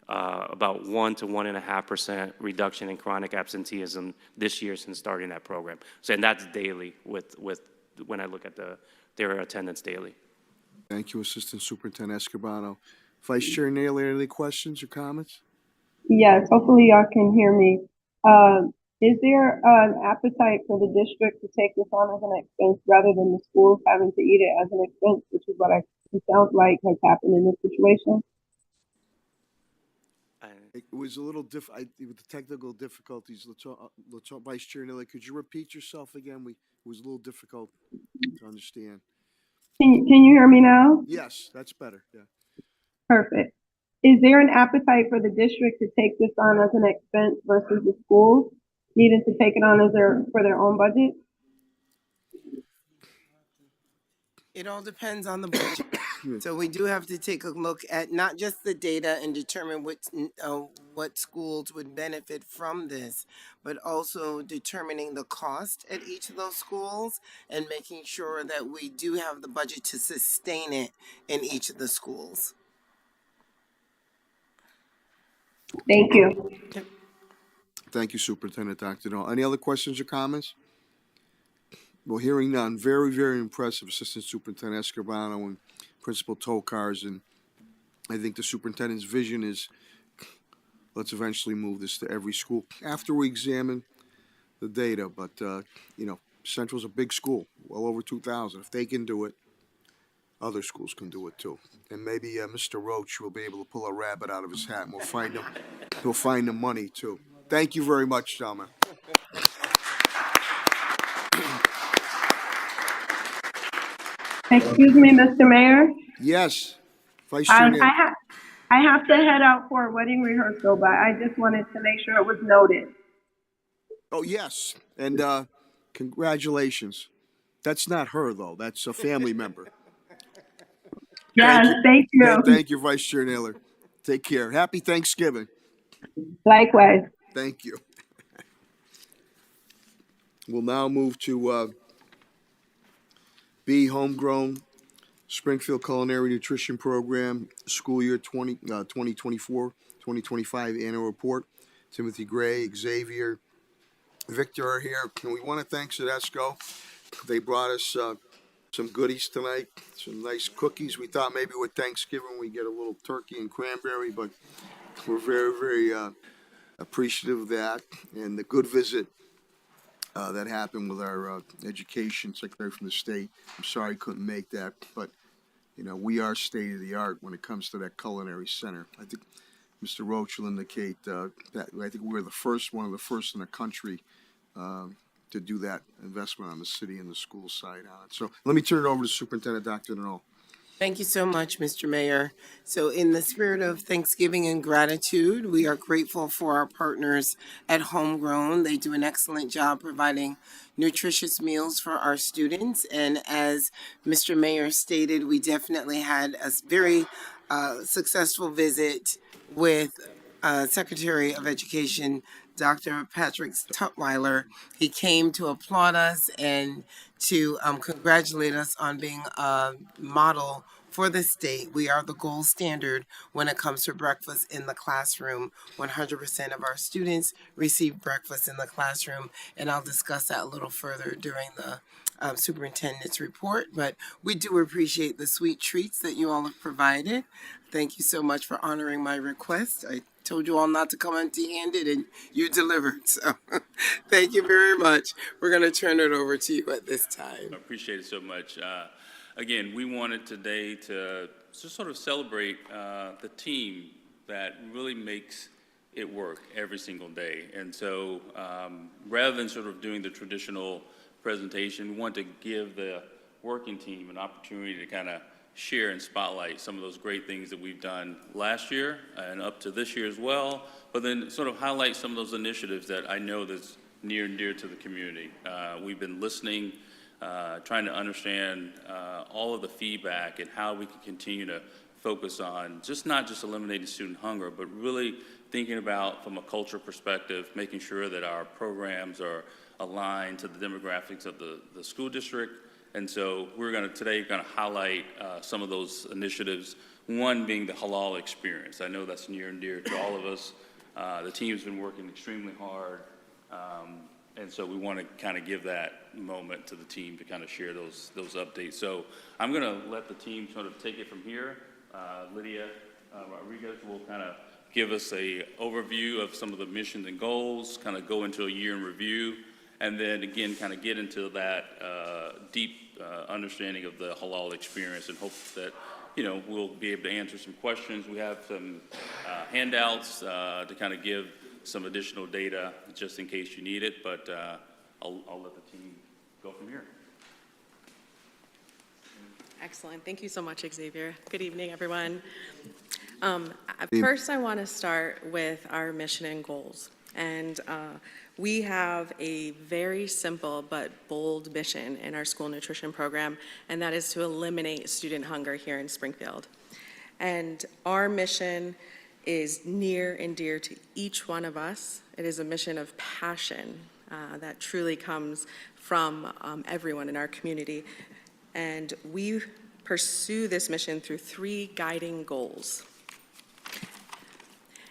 Speaker 8: about 1 to 1.5% reduction in chronic absenteeism this year since starting that program. So, and that's daily with when I look at their attendance daily.
Speaker 3: Thank you, Assistant Superintendent Escobar. Vice Chair Naylor, any questions or comments?
Speaker 1: Yes, hopefully y'all can hear me. Is there an appetite for the district to take this on as an expense rather than the schools having to eat it as an expense, which is what it sounds like has happened in this situation?
Speaker 3: It was a little with the technical difficulties. Vice Chair Naylor, could you repeat yourself again? It was a little difficult to understand.
Speaker 1: Can you hear me now?
Speaker 3: Yes, that's better. Yeah.
Speaker 1: Perfect. Is there an appetite for the district to take this on as an expense versus the schools needing to take it on as for their own budget?
Speaker 6: It all depends on the budget. So we do have to take a look at not just the data and determine what schools would benefit from this, but also determining the cost at each of those schools and making sure that we do have the budget to sustain it in each of the schools.
Speaker 1: Thank you.
Speaker 3: Thank you, Superintendent Dr. Null. Any other questions or comments? Well, hearing none, very, very impressive, Assistant Superintendent Escorbano and Principal Tokars, and I think the superintendent's vision is let's eventually move this to every school after we examine the data. But Central's a big school, well over 2,000. If they can do it, other schools can do it too. And maybe Mr. Roach will be able to pull a rabbit out of his hat, and we'll find the money too. Thank you very much, gentlemen.
Speaker 1: Excuse me, Mr. Mayor.
Speaker 3: Yes, Vice Chair.
Speaker 1: I have to head out for a wedding rehearsal, but I just wanted to make sure it was noted.
Speaker 3: Oh, yes, and congratulations. That's not her, though. That's a family member.
Speaker 1: Yes, thank you.
Speaker 3: Thank you, Vice Chair Naylor. Take care. Happy Thanksgiving.
Speaker 1: Likewise.
Speaker 3: Thank you. We'll now move to B, homegrown Springfield Culinary Nutrition Program, school year 2024, 2025 annual report. Timothy Gray, Xavier, Victor are here. And we want to thank Sedesco. They brought us some goodies tonight, some nice cookies. We thought maybe with Thanksgiving we get a little turkey and cranberry, but we're very, very appreciative of that. And the good visit that happened with our education secretary from the state. I'm sorry he couldn't make that, but you know, we are state of the art when it comes to that culinary center. I think Mr. Roach will indicate that I think we're one of the first in the country to do that investment on the city and the school side on it. So let me turn it over to Superintendent Dr. Donnell.
Speaker 6: Thank you so much, Mr. Mayor. So in the spirit of Thanksgiving and gratitude, we are grateful for our partners at Homegrown. They do an excellent job providing nutritious meals for our students. And as Mr. Mayor stated, we definitely had a very successful visit with Secretary of Education, Dr. Patrick Tutwiler. He came to applaud us and to congratulate us on being a model for the state. We are the gold standard when it comes to breakfast in the classroom. 100% of our students receive breakfast in the classroom, and I'll discuss that a little further during the superintendent's report. But we do appreciate the sweet treats that you all have provided. Thank you so much for honoring my request. I told you all not to come empty-handed, and you delivered. So thank you very much. We're going to turn it over to you at this time.
Speaker 12: I appreciate it so much. Again, we wanted today to just sort of celebrate the team that really makes it work every single day. And so rather than sort of doing the traditional presentation, we want to give the working team an opportunity to kind of share and spotlight some of those great things that we've done last year and up to this year as well, but then sort of highlight some of those initiatives that I know that's near and dear to the community. We've been listening, trying to understand all of the feedback and how we can continue to focus on not just eliminating student hunger, but really thinking about, from a culture perspective, making sure that our programs are aligned to the demographics of the school district. And so we're today going to highlight some of those initiatives, one being the halal experience. I know that's near and dear to all of us. The team's been working extremely hard, and so we want to kind of give that moment to the team to kind of share those updates. So I'm going to let the team sort of take it from here. Lydia Rodriguez will kind of give us an overview of some of the missions and goals, kind of go into a year in review, and then again kind of get into that deep understanding of the halal experience, and hope that we'll be able to answer some questions. We have some handouts to kind of give some additional data just in case you need it, but I'll let the team go from here.
Speaker 13: Excellent. Thank you so much, Xavier. Good evening, everyone. First, I want to start with our mission and goals. And we have a very simple but bold mission in our school nutrition program, and that is to eliminate student hunger here in Springfield. And our mission is near and dear to each one of us. It is a mission of passion that truly comes from everyone in our community. And we pursue this mission through 3 guiding goals.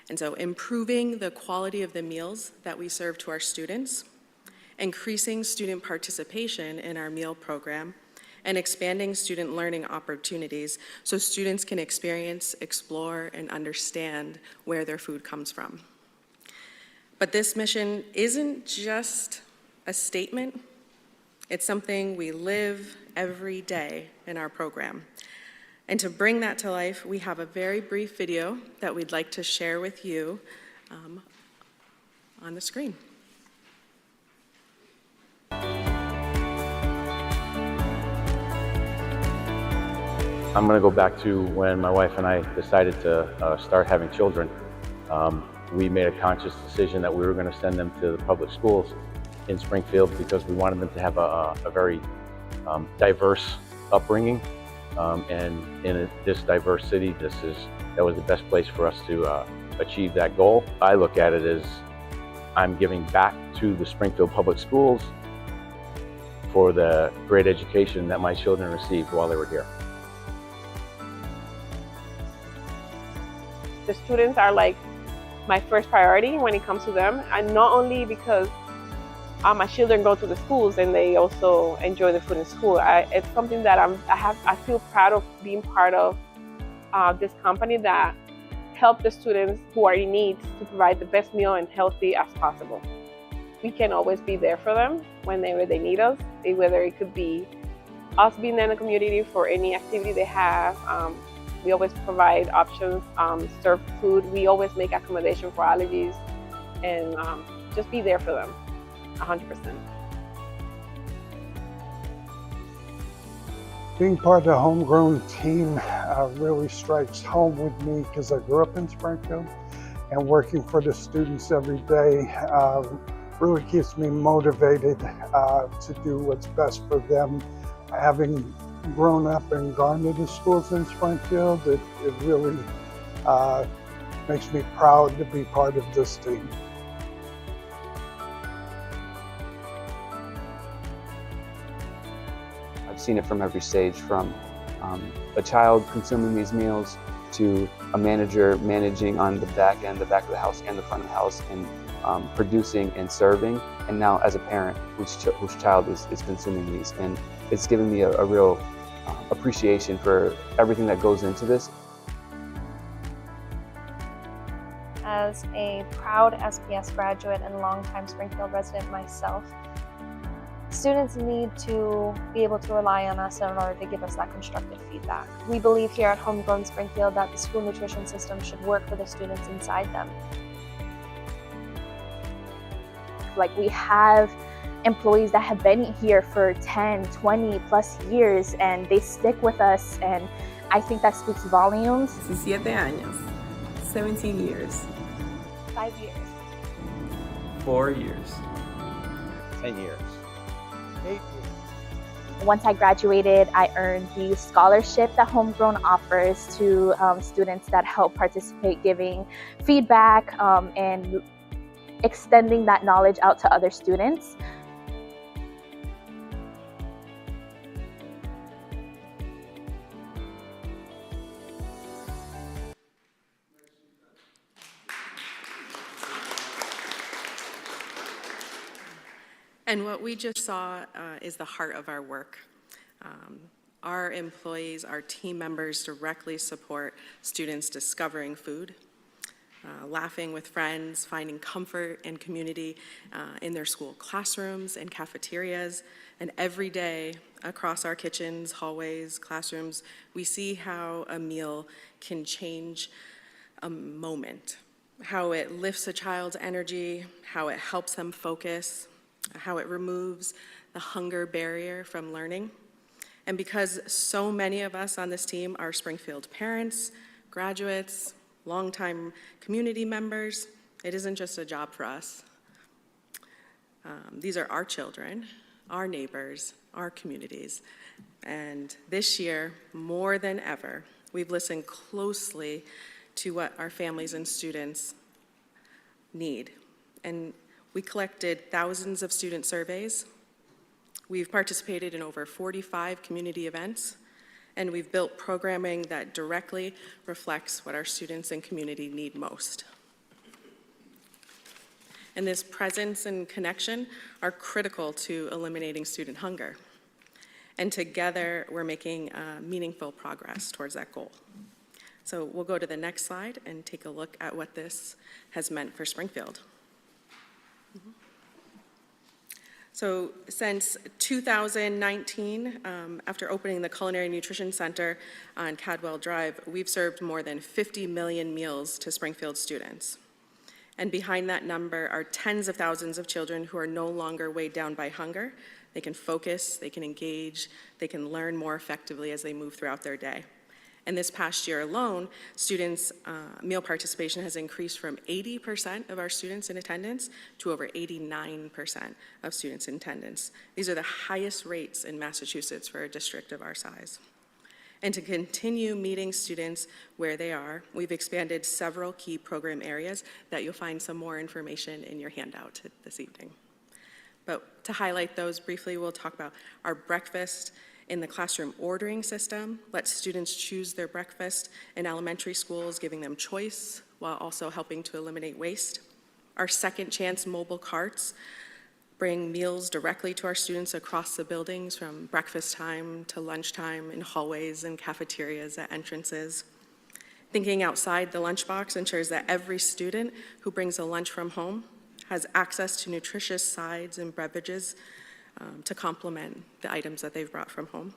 Speaker 13: And so improving the quality of the meals that we serve to our students, increasing student participation in our meal program, and expanding student learning opportunities so students can experience, explore, and understand where their food comes from. But this mission isn't just a statement. It's something we live every day in our program. And to bring that to life, we have a very brief video that we'd like to share with you on the screen.
Speaker 14: I'm going to go back to when my wife and I decided to start having children. We made a conscious decision that we were going to send them to the public schools in Springfield because we wanted them to have a very diverse upbringing. And in this diverse city, that was the best place for us to achieve that goal. I look at it as I'm giving back to the Springfield Public Schools for the great education that my children received while they were here.
Speaker 15: The students are like my first priority when it comes to them, and not only because my children go to the schools and they also enjoy the food in school. It's something that I feel proud of being part of this company that help the students who are in need to provide the best meal and healthy as possible. We can always be there for them whenever they need us, whether it could be us being in the community for any activity they have. We always provide options, serve food. We always make accommodation for allergies, and just be there for them, 100%.
Speaker 16: Being part of the homegrown team really strikes home with me because I grew up in Springfield, and working for the students every day really keeps me motivated to do what's best for them. Having grown up and gone to the schools in Springfield, it really makes me proud to be part of this team.
Speaker 17: I've seen it from every stage, from a child consuming these meals to a manager managing on the back end, the back of the house and the front of the house, and producing and serving, and now as a parent whose child is consuming these. And it's given me a real appreciation for everything that goes into this.
Speaker 18: As a proud SPS graduate and longtime Springfield resident myself, students need to be able to rely on us in order to give us that constructive feedback. We believe here at Homegrown Springfield that the school nutrition system should work for the students inside them. Like, we have employees that have been here for 10, 20 plus years, and they stick with us, and I think that speaks volumes.
Speaker 19: 17 años, 17 years.
Speaker 18: 5 years.
Speaker 19: 4 years.
Speaker 14: 10 years.
Speaker 16: 8 years.
Speaker 18: Once I graduated, I earned the scholarship that Homegrown offers to students that help participate, giving feedback and extending that knowledge out to other students.
Speaker 13: And what we just saw is the heart of our work. Our employees, our team members directly support students discovering food, laughing with friends, finding comfort and community in their school classrooms and cafeterias. And every day across our kitchens, hallways, classrooms, we see how a meal can change a moment, how it lifts a child's energy, how it helps them focus, how it removes the hunger barrier from learning. And because so many of us on this team are Springfield parents, graduates, longtime community members, it isn't just a job for us. These are our children, our neighbors, our communities. And this year, more than ever, we've listened closely to what our families and students need. And we collected thousands of student surveys. We've participated in over 45 community events, and we've built programming that directly reflects what our students and community need most. And this presence and connection are critical to eliminating student hunger. And together, we're making meaningful progress towards that goal. So we'll go to the next slide and take a look at what this has meant for Springfield. So since 2019, after opening the Culinary Nutrition Center on Cadwell Drive, we've served more than 50 million meals to Springfield students. And behind that number are tens of thousands of children who are no longer weighed down by hunger. They can focus, they can engage, they can learn more effectively as they move throughout their day. And this past year alone, students' meal participation has increased from 80% of our students in attendance to over 89% of students in attendance. These are the highest rates in Massachusetts for a district of our size. And to continue meeting students where they are, we've expanded several key program areas that you'll find some more information in your handout this evening. But to highlight those briefly, we'll talk about our breakfast in the classroom ordering system. Let students choose their breakfast in elementary schools, giving them choice while also helping to eliminate waste. Our second chance mobile carts bring meals directly to our students across the buildings from breakfast time to lunchtime in hallways and cafeterias at entrances. Thinking outside the lunchbox ensures that every student who brings a lunch from home has access to nutritious sides and beverages to complement the items that they've brought from home.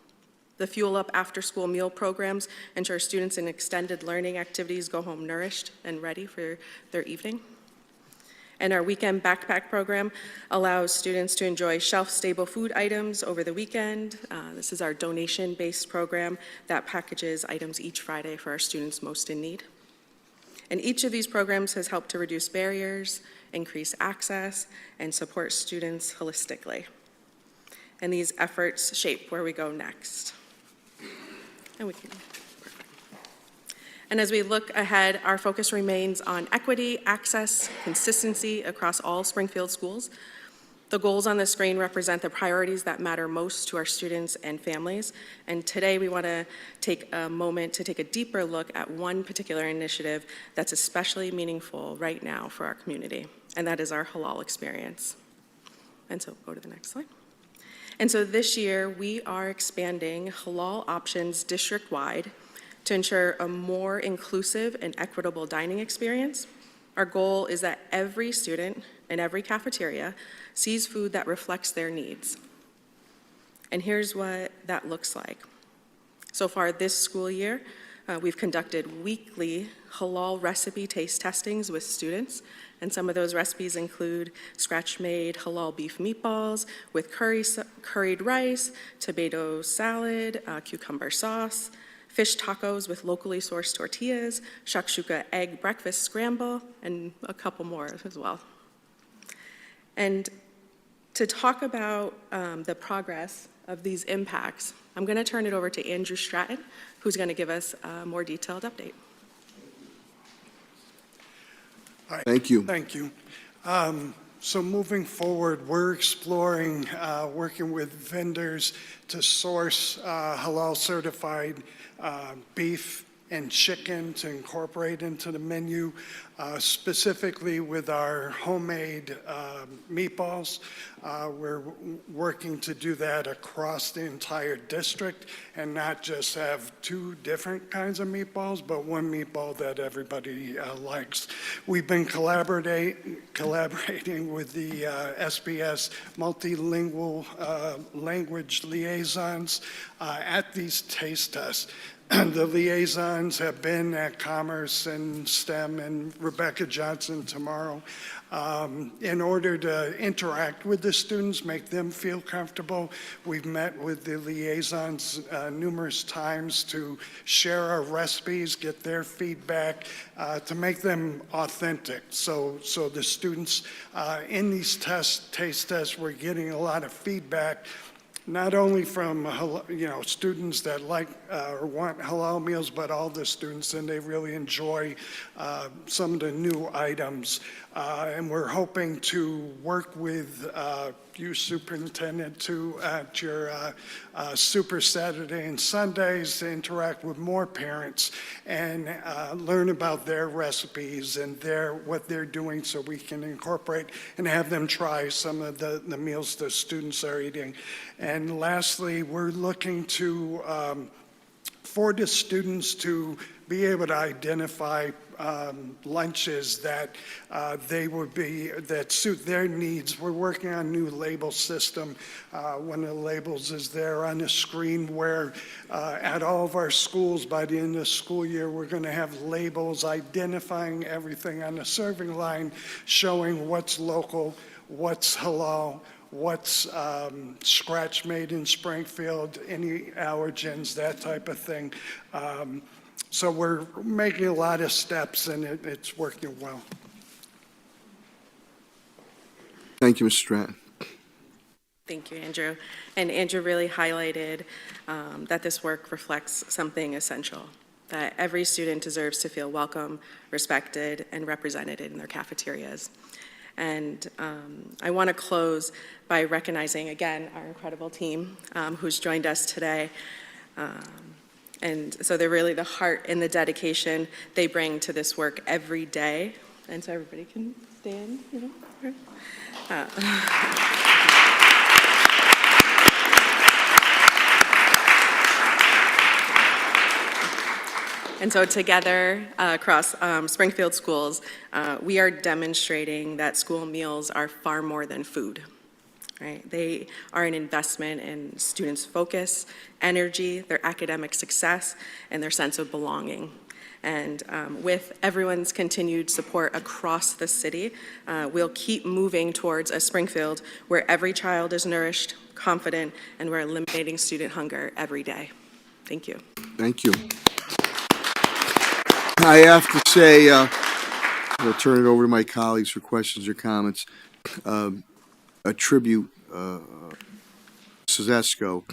Speaker 13: The Fuel Up after-school meal programs ensure students in extended learning activities go home nourished and ready for their evening. And our weekend backpack program allows students to enjoy shelf-stable food items over the weekend. This is our donation-based program that packages items each Friday for our students most in need. And each of these programs has helped to reduce barriers, increase access, and support students holistically. And these efforts shape where we go next. And as we look ahead, our focus remains on equity, access, consistency across all Springfield schools. The goals on the screen represent the priorities that matter most to our students and families. And today we want to take a moment to take a deeper look at one particular initiative that's especially meaningful right now for our community, and that is our halal experience. And so go to the next slide. And so this year we are expanding halal options district-wide to ensure a more inclusive and equitable dining experience. Our goal is that every student in every cafeteria sees food that reflects their needs. And here's what that looks like. So far this school year, we've conducted weekly halal recipe taste testings with students, and some of those recipes include scratch-made halal beef meatballs with curried rice, tomato salad, cucumber sauce, fish tacos with locally sourced tortillas, shakshuka egg breakfast scramble, and a couple more as well. And to talk about the progress of these impacts, I'm going to turn it over to Andrew Stratton, who's going to give us a more detailed update.
Speaker 16: Hi.
Speaker 3: Thank you.
Speaker 16: Thank you. So moving forward, we're exploring working with vendors to source halal certified beef and chicken to incorporate into the menu, specifically with our homemade meatballs. We're working to do that across the entire district and not just have two different kinds of meatballs, but one meatball that everybody likes. We've been collaborating with the SBS multilingual language liaisons at these taste tests. The liaisons have been at Commerce and STEM and Rebecca Johnson tomorrow in order to interact with the students, make them feel comfortable. We've met with the liaisons numerous times to share our recipes, get their feedback, to make them authentic. So the students in these taste tests, we're getting a lot of feedback, not only from students that like or want halal meals, but all the students, and they really enjoy some of the new items. And we're hoping to work with you, Superintendent, to at your Super Saturday and Sundays to interact with more parents and learn about their recipes and what they're doing, so we can incorporate and have them try some of the meals the students are eating. And lastly, we're looking to for the students to be able to identify lunches that that suit their needs. We're working on a new label system. One of the labels is there on the screen, where at all of our schools by the end of the school year, we're going to have labels identifying everything on the serving line, showing what's local, what's halal, what's scratch made in Springfield, any allergens, that type of thing. So we're making a lot of steps, and it's working well.
Speaker 3: Thank you, Mr. Stratton.
Speaker 13: Thank you, Andrew. And Andrew really highlighted that this work reflects something essential, that every student deserves to feel welcome, respected, and represented in their cafeterias. And I want to close by recognizing again our incredible team who's joined us today. And so they're really the heart and the dedication they bring to this work every day. And so everybody can stand, you know. And so together across Springfield schools, we are demonstrating that school meals are far more than food. Right? They are an investment in students' focus, energy, their academic success, and their sense of belonging. And with everyone's continued support across the city, we'll keep moving towards a Springfield where every child is nourished, confident, and we're eliminating student hunger every day. Thank you.
Speaker 3: Thank you. I have to say, I'll turn it over to my colleagues for questions or comments. A tribute, Sesco,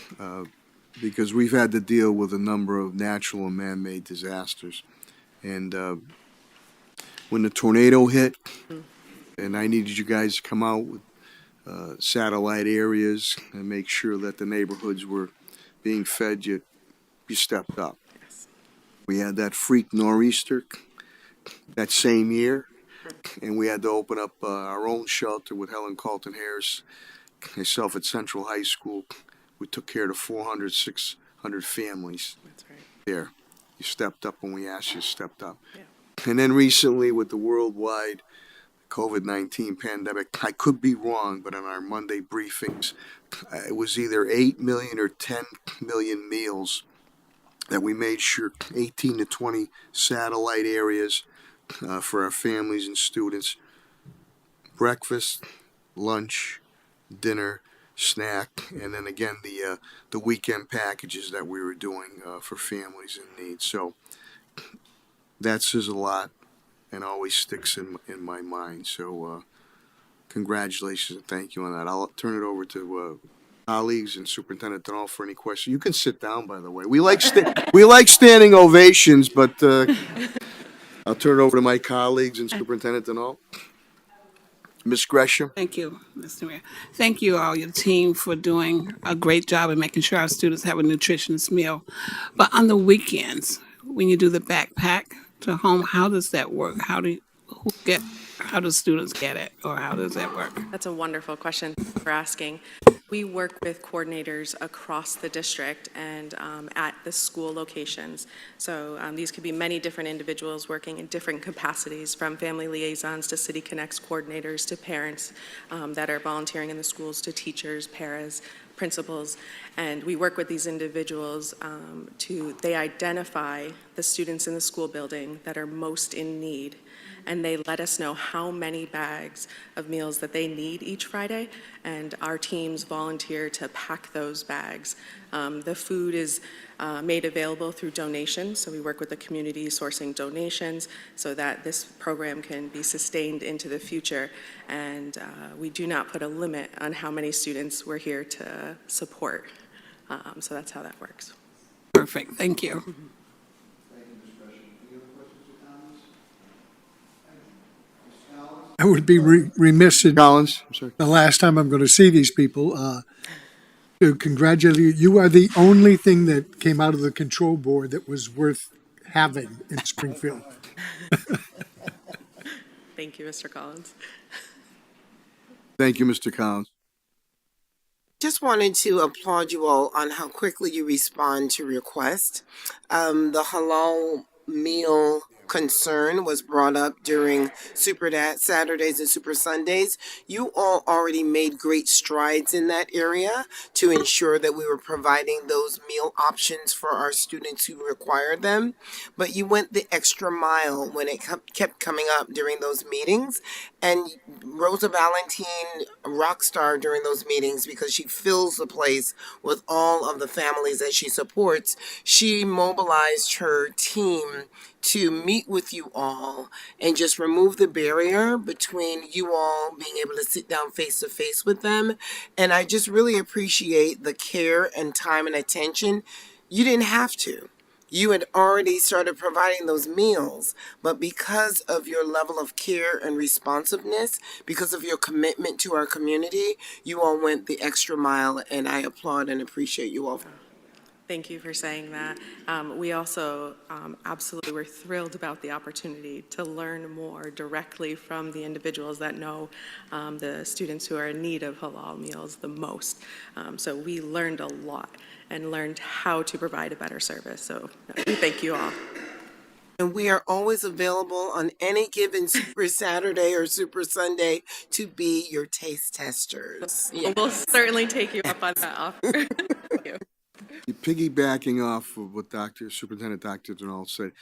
Speaker 3: because we've had to deal with a number of natural and man-made disasters. And when the tornado hit, and I needed you guys to come out with satellite areas and make sure that the neighborhoods were being fed, you stepped up. We had that freak nor'easter that same year, and we had to open up our own shelter with Helen Carlton Harris, myself at Central High School. We took care of 400, 600 families.
Speaker 13: That's right.
Speaker 3: There. You stepped up when we asked you to step up. Yeah. And then recently with the worldwide COVID-19 pandemic, I could be wrong, but on our Monday briefings, it was either 8 million or 10 million meals that we made sure 18 to 20 satellite areas for our families and students. Breakfast, lunch, dinner, snack, and then again the weekend packages that we were doing for families in need. So that says a lot and always sticks in my mind. So congratulations and thank you on that. I'll turn it over to colleagues and Superintendent Denal for any questions. You can sit down, by the way. We like standing ovations, but I'll turn it over to my colleagues and Superintendent Denal. Ms. Gresham.
Speaker 10: Thank you, Mr. Mayor. Thank you all, your team, for doing a great job in making sure our students have a nutritious meal. But on the weekends, when you do the backpack to home, how does that work? How do students get it, or how does that work?
Speaker 13: That's a wonderful question for asking. We work with coordinators across the district and at the school locations. So these could be many different individuals working in different capacities, from family liaisons to City Connects coordinators to parents that are volunteering in the schools, to teachers, paras, principals. And we work with these individuals they identify the students in the school building that are most in need, and they let us know how many bags of meals that they need each Friday, and our teams volunteer to pack those bags. The food is made available through donations, so we work with the community sourcing donations so that this program can be sustained into the future, and we do not put a limit on how many students we're here to support. So that's how that works.
Speaker 10: Perfect, thank you.
Speaker 7: I would be remiss in
Speaker 3: Collins, I'm sorry.
Speaker 7: the last time I'm going to see these people to congratulate you. You are the only thing that came out of the control board that was worth having in Springfield.
Speaker 13: Thank you, Mr. Collins.
Speaker 3: Thank you, Mr. Collins.
Speaker 6: Just wanted to applaud you all on how quickly you respond to requests. The halal meal concern was brought up during Super Saturdays and Super Sundays. You all already made great strides in that area to ensure that we were providing those meal options for our students who required them. But you went the extra mile when it kept coming up during those meetings. And Rosa Valentine, a rock star during those meetings because she fills the place with all of the families that she supports, she mobilized her team to meet with you all and just remove the barrier between you all being able to sit down face to face with them. And I just really appreciate the care and time and attention. You didn't have to. You had already started providing those meals, but because of your level of care and responsiveness, because of your commitment to our community, you all went the extra mile, and I applaud and appreciate you all.
Speaker 13: Thank you for saying that. We also absolutely were thrilled about the opportunity to learn more directly from the individuals that know the students who are in need of halal meals the most. So we learned a lot and learned how to provide a better service. So we thank you all.
Speaker 6: And we are always available on any given Super Saturday or Super Sunday to be your taste testers.
Speaker 13: We'll certainly take you up on that offer. Thank you.
Speaker 3: Piggybacking off of what Superintendent Dr. Denal said,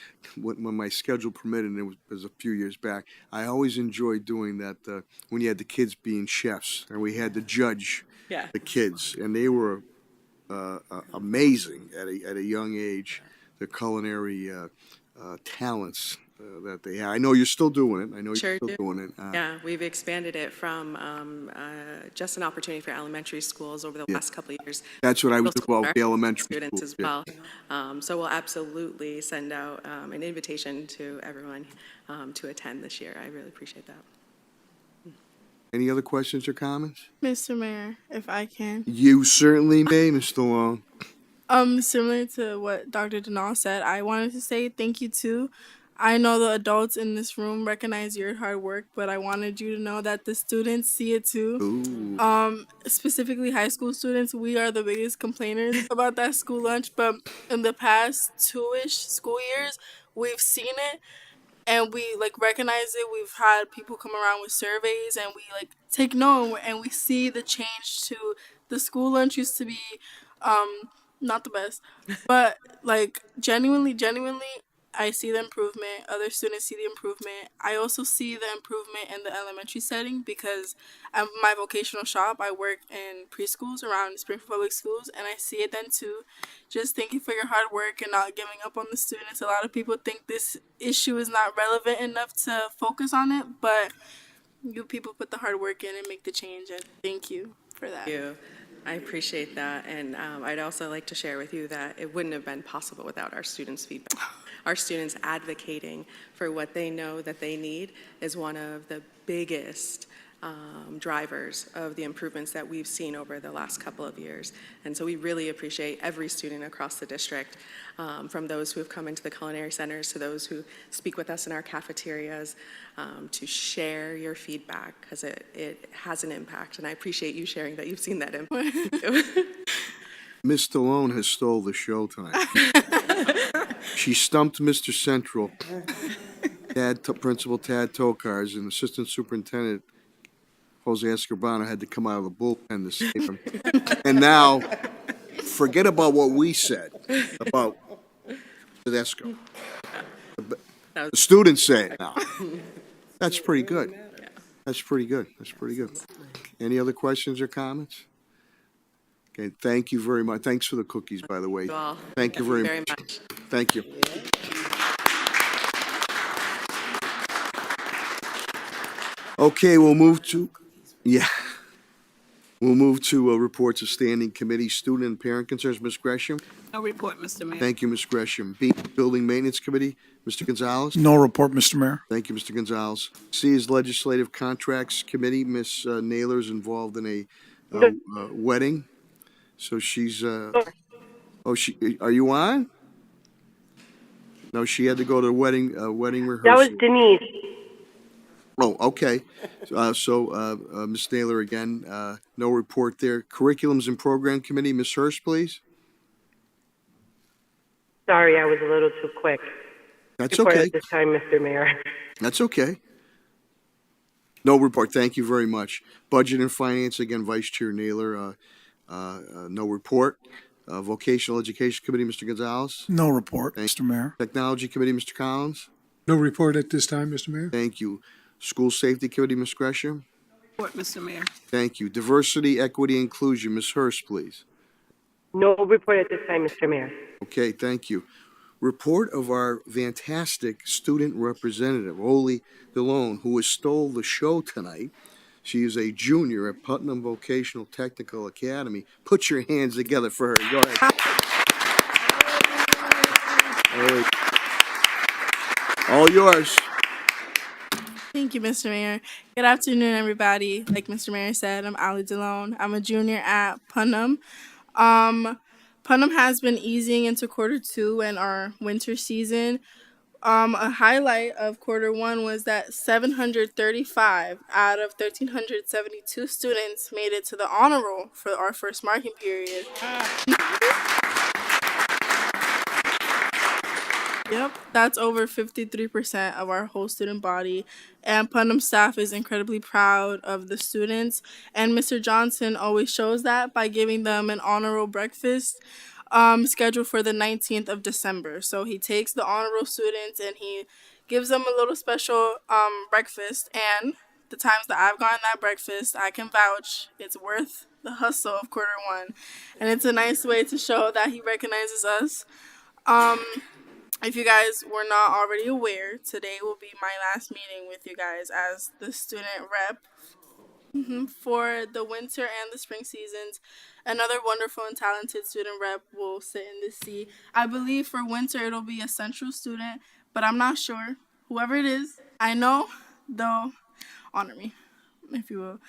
Speaker 3: when my schedule permitted, and it was a few years back, I always enjoyed doing that when you had the kids being chefs and we had to judge
Speaker 13: Yeah.
Speaker 3: the kids, and they were amazing at a young age, the culinary talents that they had. I know you're still doing it. I know
Speaker 13: Sure
Speaker 3: you're still
Speaker 13: do.
Speaker 3: doing it.
Speaker 13: Yeah, we've expanded it from just an opportunity for elementary schools over the
Speaker 3: Yeah.
Speaker 13: last couple of years.
Speaker 3: That's what I was
Speaker 13: Middle school
Speaker 3: about, the elementary
Speaker 13: students
Speaker 3: schools.
Speaker 13: as
Speaker 3: Yeah.
Speaker 13: well. So we'll absolutely send out an invitation to everyone to attend this year. I really appreciate that.
Speaker 3: Any other questions or comments?
Speaker 11: Mr. Mayor, if I can.
Speaker 3: You certainly may, Mr. Long.
Speaker 11: Similar to what Dr. Denal said, I wanted to say thank you too. I know the adults in this room recognize your hard work, but I wanted you to know that the students see it too.
Speaker 3: Ooh.
Speaker 11: Specifically high school students, we are the biggest complainers about that school lunch, but in the past 2-ish school years, we've seen it and we like recognize it. We've had people come around with surveys and we like take note and we see the change to the school lunch used to be not the best, but like genuinely I see the improvement. Other students see the improvement. I also see the improvement in the elementary setting because at my vocational shop, I work in preschools around Springfield Public Schools, and I see it then too. Just thank you for your hard work and not giving up on the students. A lot of people think this issue is not relevant enough to focus on it, but you people put the hard work in and make the change, and thank you for that.
Speaker 13: Thank you. I appreciate that. And I'd also like to share with you that it wouldn't have been possible without our students' feedback. Our students advocating for what they know that they need is one of the biggest drivers of the improvements that we've seen over the last couple of years. And so we really appreciate every student across the district, from those who have come into the culinary centers to those who speak with us in our cafeterias, to share your feedback because it has an impact. And I appreciate you sharing that you've seen that impact.
Speaker 3: Miss Stallone has stole the show tonight. She stumped Mr. Central, Principal Tad Tokars, and Assistant Superintendent Jose Escorbano had to come out of the bullpen to save him. And now, forget about what we said about Tedesco. The students say it now. That's pretty good. That's pretty good. That's pretty good. Any other questions or comments? Okay, thank you very much. Thanks for the cookies, by the way. Thank you very much. Thank you. Okay, we'll move to reports of standing committee, student and parent concerns. Ms. Gresham.
Speaker 10: No report, Mr. Mayor.
Speaker 3: Thank you, Ms. Gresham. B, Building Maintenance Committee, Mr. Gonzalez.
Speaker 5: No report, Mr. Mayor.
Speaker 3: Thank you, Mr. Gonzalez. C is Legislative Contracts Committee. Ms. Naylor's involved in a wedding, so she's. Are you on? No, she had to go to wedding rehearsal.
Speaker 2: That was Denise.
Speaker 3: Oh, okay. Ms. Naylor again, no report there. Curriculums and Program Committee, Ms. Hurst, please.
Speaker 2: Sorry, I was a little too quick.
Speaker 3: That's
Speaker 2: Report
Speaker 3: okay.
Speaker 2: at this time, Mr. Mayor.
Speaker 3: That's okay. No report. Thank you very much. Budget and Finance, again, Vice Chair Naylor, no report. Vocational Education Committee, Mr. Gonzalez.
Speaker 5: No report, Mr. Mayor.
Speaker 3: Technology Committee, Mr. Collins.
Speaker 7: No report at this time, Mr. Mayor.
Speaker 3: Thank you. School Safety Committee, Ms. Gresham.
Speaker 10: Report, Mr. Mayor.
Speaker 3: Thank you. Diversity, Equity, Inclusion, Ms. Hurst, please.
Speaker 2: No report at this time, Mr. Mayor.
Speaker 3: Okay, thank you. Report of our fantastic student representative, Oli DeLone, who has stole the show tonight. She is a junior at Putnam Vocational Technical Academy. Put your hands together for her. Go ahead. All yours.
Speaker 11: Thank you, Mr. Mayor. Good afternoon, everybody. Like Mr. Mayor said, I'm Ali DeLone. I'm a junior at Putnam. Putnam has been easing into quarter two and our winter season. A highlight of quarter one was that 735 out of 1,372 students made it to the honor roll for our first marking period. Yep, that's over 53% of our whole student body. And Putnam staff is incredibly proud of the students. And Mr. Johnson always shows that by giving them an honor roll breakfast scheduled for the 19th of December. So he takes the honor roll students and he gives them a little special breakfast. And the times that I've gotten that breakfast, I can vouch it's worth the hustle of quarter one. And it's a nice way to show that he recognizes us. If you guys were not already aware, today will be my last meeting with you guys as the student rep for the winter and the spring seasons. Another wonderful and talented student rep will sit in this seat. I believe for winter it'll be a central student, but I'm not sure. Whoever it is, I know they'll honor me, if you will.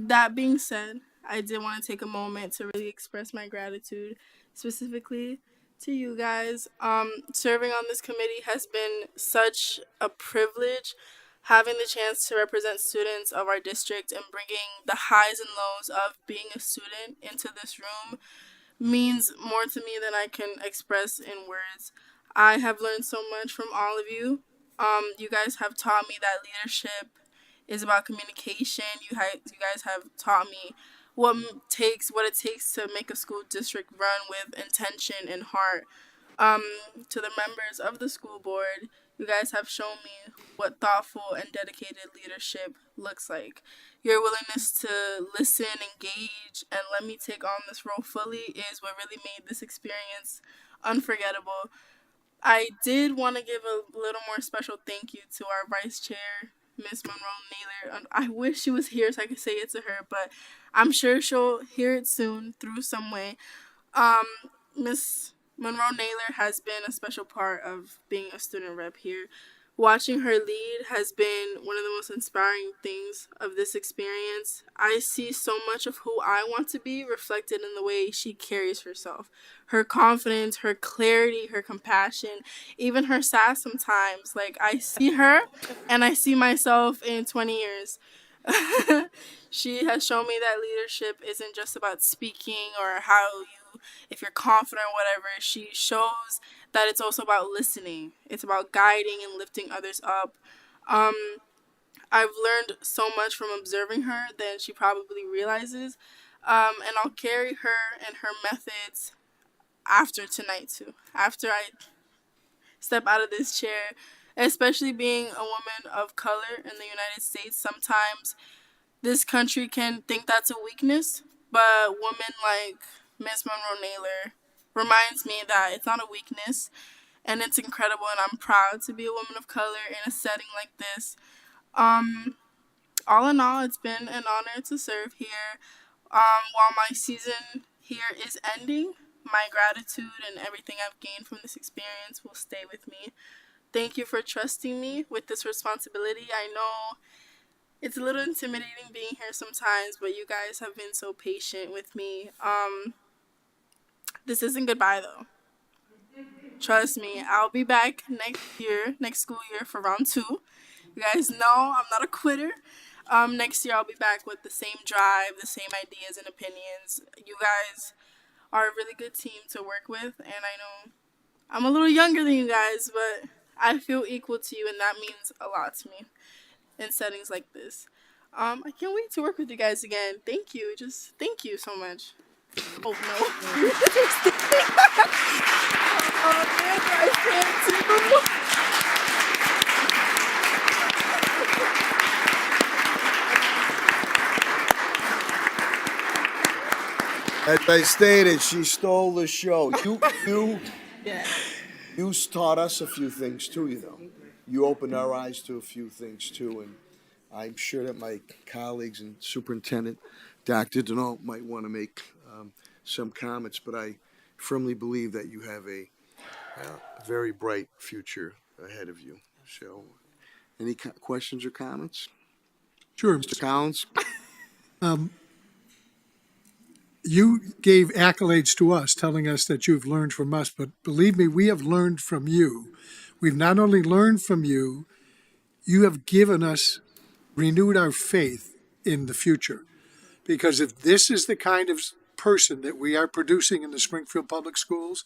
Speaker 11: That being said, I did want to take a moment to really express my gratitude specifically to you guys. Serving on this committee has been such a privilege. Having the chance to represent students of our district and bringing the highs and lows of being a student into this room means more to me than I can express in words. I have learned so much from all of you. You guys have taught me that leadership is about communication. You guys have taught me what it takes to make a school district run with intention and heart. To the members of the school board, you guys have shown me what thoughtful and dedicated leadership looks like. Your willingness to listen, engage, and let me take on this role fully is what really made this experience unforgettable. I did want to give a little more special thank you to our vice chair, Miss Monroe Naylor. I wish she was here so I could say it to her, but I'm sure she'll hear it soon through some way. Miss Monroe Naylor has been a special part of being a student rep here. Watching her lead has been one of the most inspiring things of this experience. I see so much of who I want to be reflected in the way she carries herself. Her confidence, her clarity, her compassion, even her sass sometimes. Like, I see her and I see myself in 20 years. She has shown me that leadership isn't just about speaking or if you're confident or whatever. She shows that it's also about listening. It's about guiding and lifting others up. I've learned so much from observing her than she probably realizes. And I'll carry her and her methods after tonight too. After I step out of this chair, especially being a woman of color in the United States, sometimes this country can think that's a weakness, but women like Miss Monroe Naylor reminds me that it's not a weakness, and it's incredible, and I'm proud to be a woman of color in a setting like this. All in all, it's been an honor to serve here. While my season here is ending, my gratitude and everything I've gained from this experience will stay with me. Thank you for trusting me with this responsibility. I know it's a little intimidating being here sometimes, but you guys have been so patient with me. This isn't goodbye though. Trust me, I'll be back next school year for round two. You guys know I'm not a quitter. Next year I'll be back with the same drive, the same ideas and opinions. You guys are a really good team to work with, and I know I'm a little younger than you guys, but I feel equal to you, and that means a lot to me in settings like this. I can't wait to work with you guys again. Thank you. Just thank you so much. Oh no. Oh man, I can't too.
Speaker 3: As I stated, she stole the show.
Speaker 11: Yeah.
Speaker 3: You taught us a few things too, you know. You opened our eyes to a few things too, and I'm sure that my colleagues and Superintendent Dr. Denault might want to make some comments, but I firmly believe that you have a a very bright future ahead of you. So, any questions or comments?
Speaker 7: Sure.
Speaker 3: Mr. Collins?
Speaker 7: You gave accolades to us, telling us that you've learned from us, but believe me, we have learned from you. We've not only learned from you, you have given us, renewed our faith in the future. Because if this is the kind of person that we are producing in the Springfield Public Schools,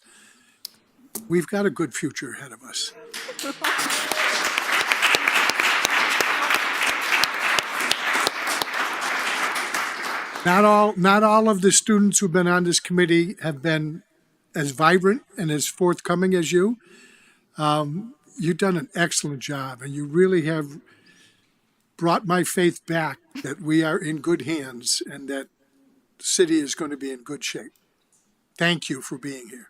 Speaker 7: we've got a good future ahead of us. Not all of the students who've been on this committee have been as vibrant and as forthcoming as you. You've done an excellent job, and you really have brought my faith back that we are in good hands and that the city is going to be in good shape. Thank you for being here.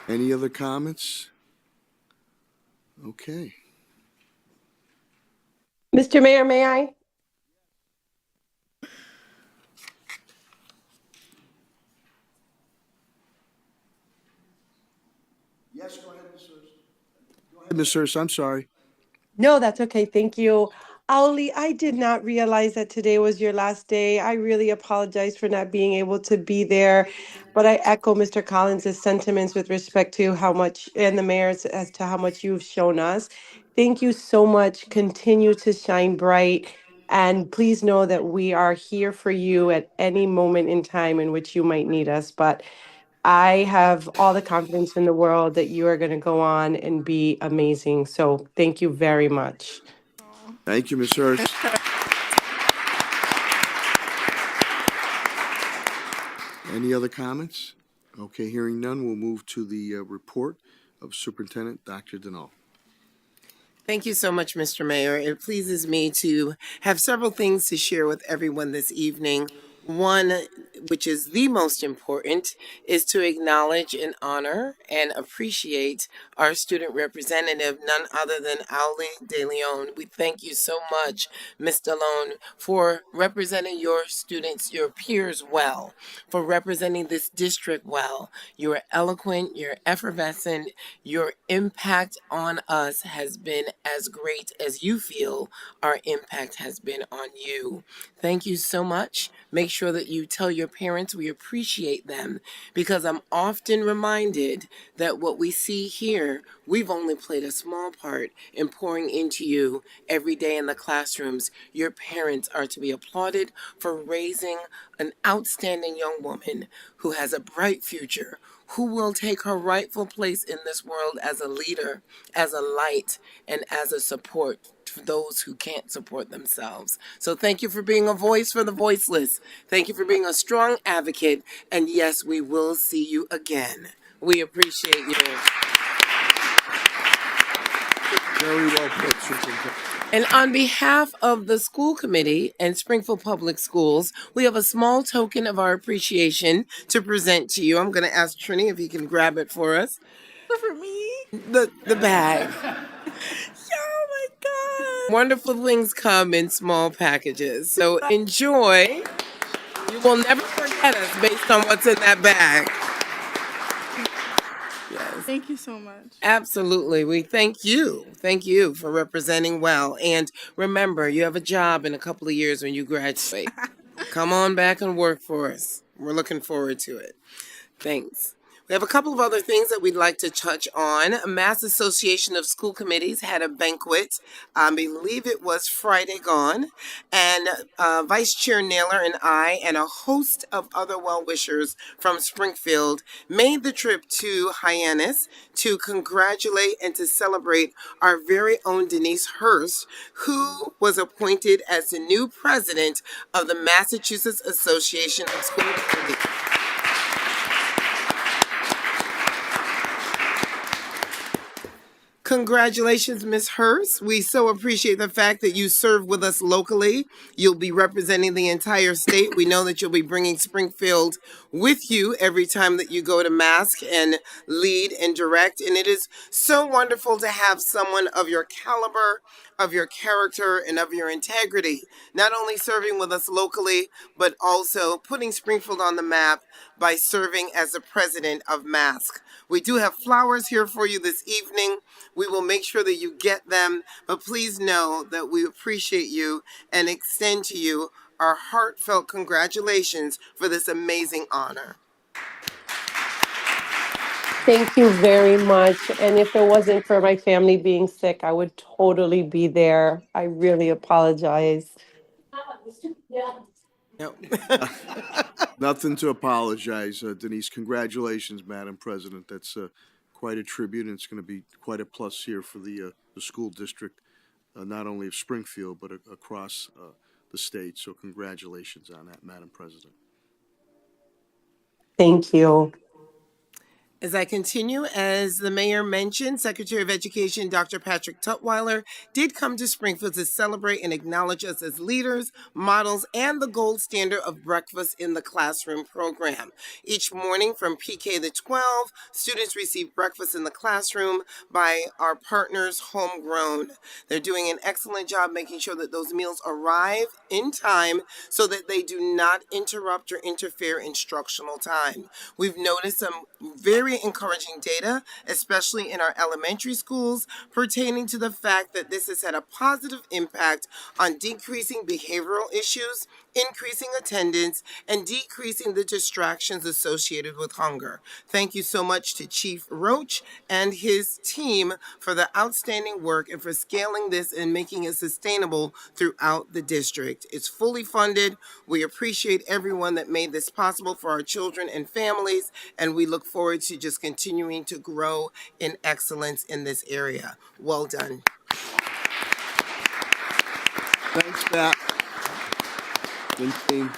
Speaker 3: Any other comments? Okay.
Speaker 2: Mr. Mayor, may I?
Speaker 3: Yes, go ahead, Ms. Hurst. Go ahead, Ms. Hurst, I'm sorry.
Speaker 2: No, that's okay. Thank you. Auli, I did not realize that today was your last day. I really apologize for not being able to be there, but I echo Mr. Collins's sentiments with respect to how much, and the mayor's, as to how much you've shown us. Thank you so much. Continue to shine bright. And please know that we are here for you at any moment in time in which you might need us. But I have all the confidence in the world that you are going to go on and be amazing. So thank you very much.
Speaker 3: Thank you, Ms. Hurst. Any other comments? Okay, hearing none, we'll move to the report of Superintendent Dr. Deneau.
Speaker 6: Thank you so much, Mr. Mayor. It pleases me to have several things to share with everyone this evening. One, which is the most important, is to acknowledge and honor and appreciate our student representative, none other than Auli De Leon. We thank you so much, Ms. DeLone, for representing your students, your peers well, for representing this district well. You are eloquent, you're effervescent, your impact on us has been as great as you feel our impact has been on you. Thank you so much. Make sure that you tell your parents we appreciate them, because I'm often reminded that what we see here, we've only played a small part in pouring into you every day in the classrooms. Your parents are to be applauded for raising an outstanding young woman who has a bright future, who will take her rightful place in this world as a leader, as a light, and as a support for those who can't support themselves. So thank you for being a voice for the voiceless. Thank you for being a strong advocate. And yes, we will see you again. We appreciate you.
Speaker 3: Very well put, Superintendent.
Speaker 6: And on behalf of the school committee and Springfield Public Schools, we have a small token of our appreciation to present to you. I'm going to ask Trini if he can grab it for us.
Speaker 11: For me?
Speaker 6: The bag.
Speaker 11: Oh my God.
Speaker 6: Wonderful things come in small packages. So enjoy. You will never forget us based on what's in that bag. Yes.
Speaker 11: Thank you so much.
Speaker 6: Absolutely. We thank you. Thank you for representing well. And remember, you have a job in a couple of years when you graduate. Come on back and work for us. We're looking forward to it. Thanks. We have a couple of other things that we'd like to touch on. Mass Association of School Committees had a banquet. I believe it was Friday gone. And Vice Chair Naylor and I and a host of other well-wishers from Springfield made the trip to Hyannis to congratulate and to celebrate our very own Denise Hurst, who was appointed as the new president of the Massachusetts Association of School Committees. Congratulations, Ms. Hurst. We so appreciate the fact that you serve with us locally. You'll be representing the entire state. We know that you'll be bringing Springfield with you every time that you go to Mask and lead and direct. And it is so wonderful to have someone of your caliber, of your character and of your integrity, not only serving with us locally, but also putting Springfield on the map by serving as the president of Mask. We do have flowers here for you this evening. We will make sure that you get them, but please know that we appreciate you and extend to you our heartfelt congratulations for this amazing honor.
Speaker 20: Thank you very much. And if it wasn't for my family being sick, I would totally be there. I really apologize.
Speaker 6: Yep.
Speaker 3: Nothing to apologize, Denise. Congratulations, Madam President. That's quite a tribute, and it's going to be quite a plus here for the school district, not only of Springfield, but across the state. So congratulations on that, Madam President.
Speaker 20: Thank you.
Speaker 6: As I continue, as the mayor mentioned, Secretary of Education Dr. Patrick Tutwiler did come to Springfield to celebrate and acknowledge us as leaders, models, and the gold standard of breakfast in the classroom program. Each morning from PK to 12, students receive breakfast in the classroom by our partners, Homegrown. They're doing an excellent job making sure that those meals arrive in time so that they do not interrupt or interfere instructional time. We've noticed some very encouraging data, especially in our elementary schools, pertaining to the fact that this has had a positive impact on decreasing behavioral issues, increasing attendance, and decreasing the distractions associated with hunger. Thank you so much to Chief Roach and his team for the outstanding work and for scaling this and making it sustainable throughout the district. It's fully funded. We appreciate everyone that made this possible for our children and families, and we look forward to just continuing to grow in excellence in this area. Well done.
Speaker 3: Thanks, Matt. And team.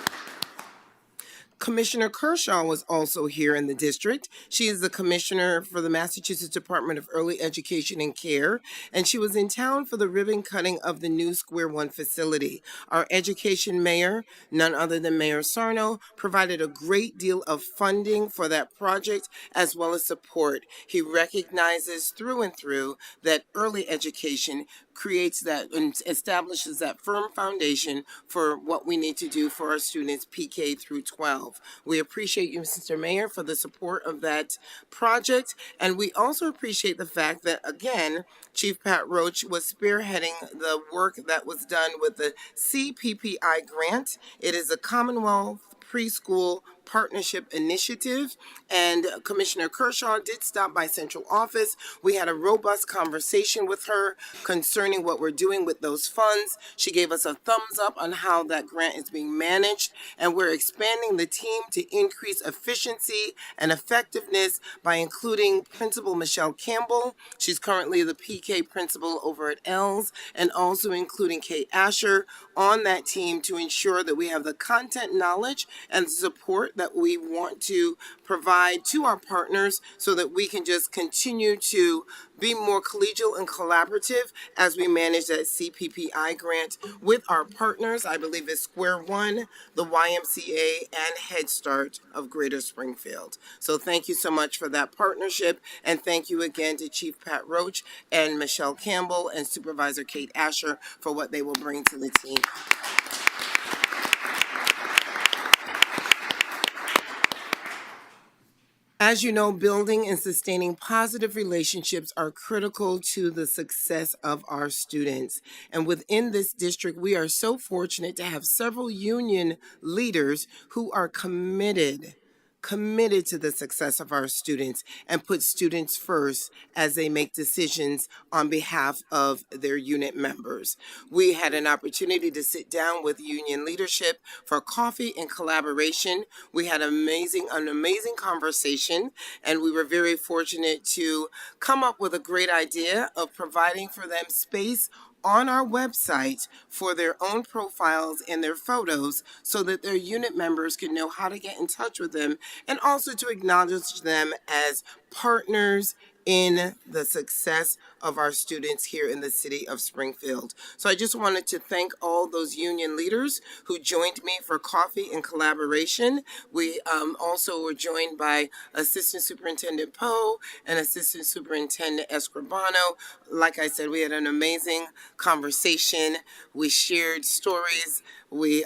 Speaker 6: Commissioner Kershaw was also here in the district. She is the commissioner for the Massachusetts Department of Early Education and Care, and she was in town for the ribbon cutting of the new Square One facility. Our education mayor, none other than Mayor Sarno, provided a great deal of funding for that project as well as support. He recognizes through and through that early education creates that and establishes that firm foundation for what we need to do for our students PK through 12. We appreciate you, Mr. Mayor, for the support of that project. And we also appreciate the fact that, again, Chief Pat Roach was spearheading the work that was done with the CPPI grant. It is a Commonwealth Preschool Partnership Initiative, and Commissioner Kershaw did stop by central office. We had a robust conversation with her concerning what we're doing with those funds. She gave us a thumbs up on how that grant is being managed, and we're expanding the team to increase efficiency and effectiveness by including Principal Michelle Campbell. She's currently the PK principal over at Els, and also including Kate Asher on that team to ensure that we have the content knowledge and support that we want to provide to our partners so that we can just continue to be more collegial and collaborative as we manage that CPPI grant with our partners. I believe it's Square One, the YMCA, and Head Start of Greater Springfield. So thank you so much for that partnership, and thank you again to Chief Pat Roach and Michelle Campbell and Supervisor Kate Asher for what they will bring to the team. As you know, building and sustaining positive relationships are critical to the success of our students. And within this district, we are so fortunate to have several union leaders who are committed to the success of our students and put students first as they make decisions on behalf of their unit members. We had an opportunity to sit down with union leadership for coffee and collaboration. We had an amazing conversation, and we were very fortunate to come up with a great idea of providing for them space on our website for their own profiles and their photos so that their unit members can know how to get in touch with them, and also to acknowledge them as partners in the success of our students here in the city of Springfield. So I just wanted to thank all those union leaders who joined me for coffee and collaboration. We also were joined by Assistant Superintendent Poe and Assistant Superintendent Escribano. Like I said, we had an amazing conversation. We shared stories. We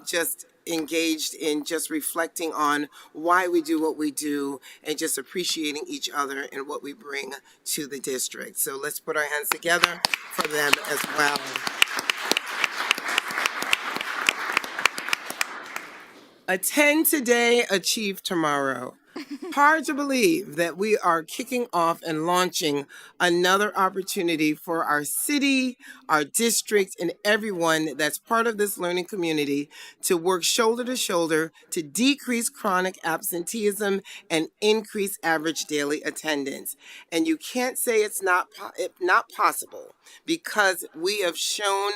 Speaker 6: just engaged in just reflecting on why we do what we do and just appreciating each other and what we bring to the district. So let's put our hands together for them as well. Attend today, achieve tomorrow. Hard to believe that we are kicking off and launching another opportunity for our city, our district, and everyone that's part of this learning community to work shoulder to shoulder to decrease chronic absenteeism and increase average daily attendance. And you can't say it's not possible, because we have shown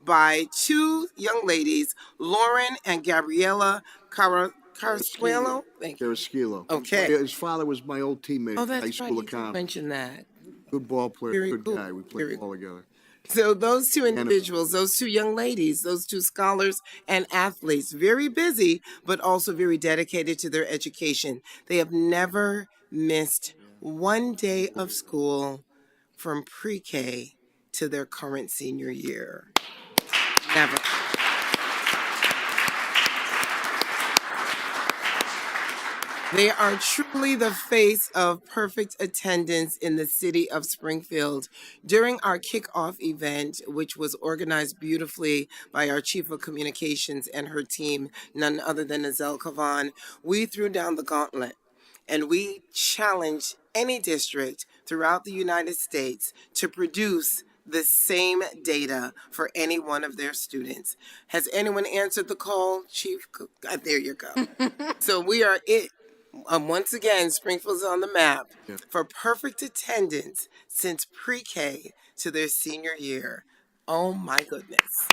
Speaker 6: by two young ladies, Lauren and Gabriella Carsuelo. Thank you.
Speaker 3: Carrasquillo.
Speaker 6: Okay.
Speaker 3: His father was my old teammate
Speaker 6: Oh,
Speaker 3: at high
Speaker 6: that's
Speaker 3: school
Speaker 6: right. You
Speaker 3: account.
Speaker 6: mentioned that.
Speaker 3: Good ball player,
Speaker 6: Very
Speaker 3: good
Speaker 6: cool.
Speaker 3: guy. We played
Speaker 6: Very
Speaker 3: ball together.
Speaker 6: So those two individuals, those two young ladies, those two scholars and athletes, very busy, but also very dedicated to their education. They have never missed one day of school from pre-K to their current senior year. Never. They are truly the face of perfect attendance in the city of Springfield. During our kickoff event, which was organized beautifully by our Chief of Communications and her team, none other than Azelle Kavan, we threw down the gauntlet and we challenged any district throughout the United States to produce the same data for any one of their students. Has anyone answered the call, Chief? There you go. So we are it. Once again, Springfield's on the map for perfect attendance since pre-K to their senior year. Oh my goodness.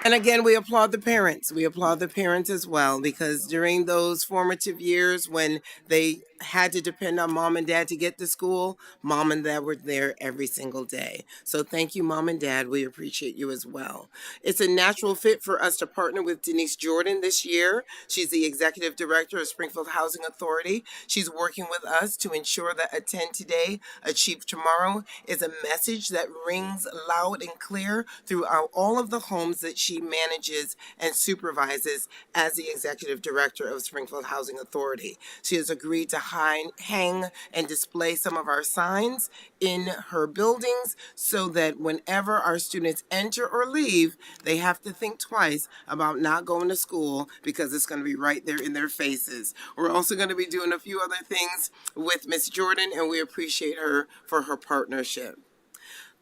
Speaker 6: And again, we applaud the parents. We applaud the parents as well, because during those formative years when they had to depend on mom and dad to get to school, mom and dad were there every single day. So thank you, mom and dad. We appreciate you as well. It's a natural fit for us to partner with Denise Jordan this year. She's the executive director of Springfield Housing Authority. She's working with us to ensure that Attend Today, Achieve Tomorrow is a message that rings loud and clear throughout all of the homes that she manages and supervises as the executive director of Springfield Housing Authority. She has agreed to hang and display some of our signs in her buildings so that whenever our students enter or leave, they have to think twice about not going to school, because it's going to be right there in their faces. We're also going to be doing a few other things with Miss Jordan, and we appreciate her for her partnership.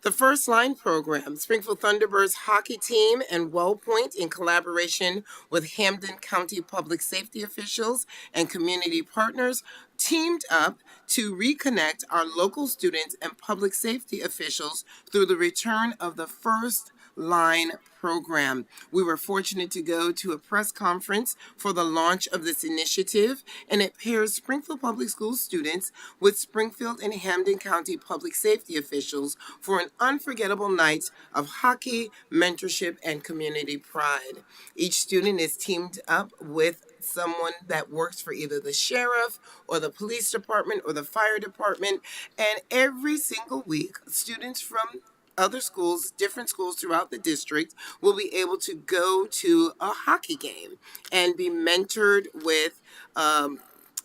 Speaker 6: The First Line program, Springfield Thunderbirds hockey team and WellPoint, in collaboration with Hampden County public safety officials and community partners, teamed up to reconnect our local students and public safety officials through the return of the First Line program. We were fortunate to go to a press conference for the launch of this initiative, and it pairs Springfield Public School students with Springfield and Hampden County public safety officials for an unforgettable night of hockey, mentorship, and community pride. Each student is teamed up with someone that works for either the sheriff or the police department or the fire department, and every single week, students from other schools, different schools throughout the district, will be able to go to a hockey game and be mentored with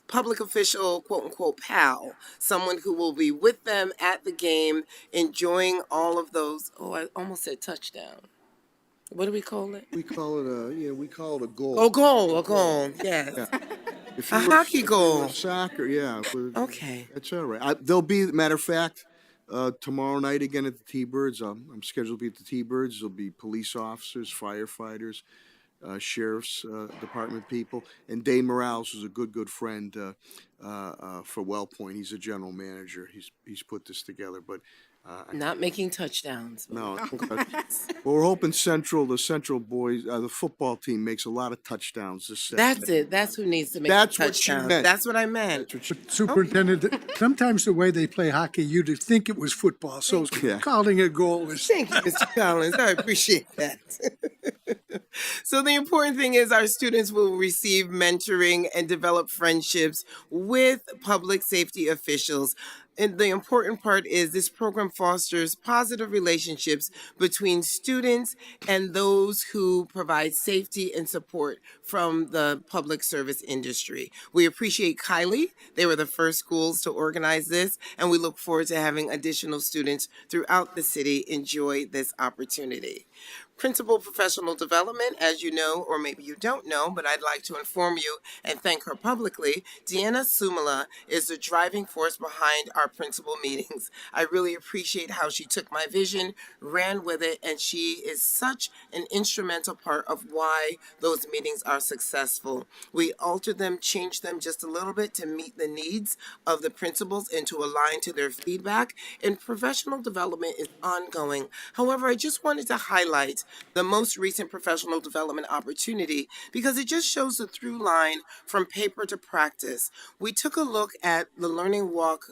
Speaker 6: public official, quote unquote, pal, someone who will be with them at the game, enjoying all of those. Oh, I almost said touchdown. What do we call it?
Speaker 3: We call it a goal.
Speaker 6: Oh, goal, a goal, yes.
Speaker 3: Yeah. If
Speaker 6: A
Speaker 3: you were-
Speaker 6: hockey
Speaker 3: if you
Speaker 6: goal.
Speaker 3: were Soccer, yeah.
Speaker 6: Okay.
Speaker 3: That's all right. There'll be, matter of fact, tomorrow night again at the T-Birds. I'm scheduled to be at the T-Birds. There'll be police officers, firefighters, sheriff's department people, and Dane Morales, who's a good friend, for WellPoint. He's a general manager. He's put this together, but
Speaker 6: Not making touchdowns.
Speaker 3: no. Well, we're hoping the Central boys, the football team makes a lot of touchdowns this Saturday.
Speaker 6: That's it. That's who needs to make
Speaker 3: That's
Speaker 6: the
Speaker 3: what you
Speaker 6: touchdowns.
Speaker 3: meant.
Speaker 6: That's what I meant.
Speaker 7: Superintendent, sometimes the way they play hockey, you'd think it was football, so
Speaker 3: Yeah.
Speaker 7: calling a goal is.
Speaker 6: Thank you, Mr. Collins. I appreciate that. So the important thing is our students will receive mentoring and develop friendships with public safety officials. And the important part is this program fosters positive relationships between students and those who provide safety and support from the public service industry. We appreciate Kylie. They were the first schools to organize this, and we look forward to having additional students throughout the city enjoy this opportunity. Principal Professional Development, as you know, or maybe you don't know, but I'd like to inform you and thank her publicly. Deanna Sumala is the driving force behind our principal meetings. I really appreciate how she took my vision, ran with it, and she is such an instrumental part of why those meetings are successful. We alter them, change them just a little bit to meet the needs of the principals and to align to their feedback. And professional development is ongoing. However, I just wanted to highlight the most recent professional development opportunity because it just shows the through line from paper to practice. We took a look at the Learning Walk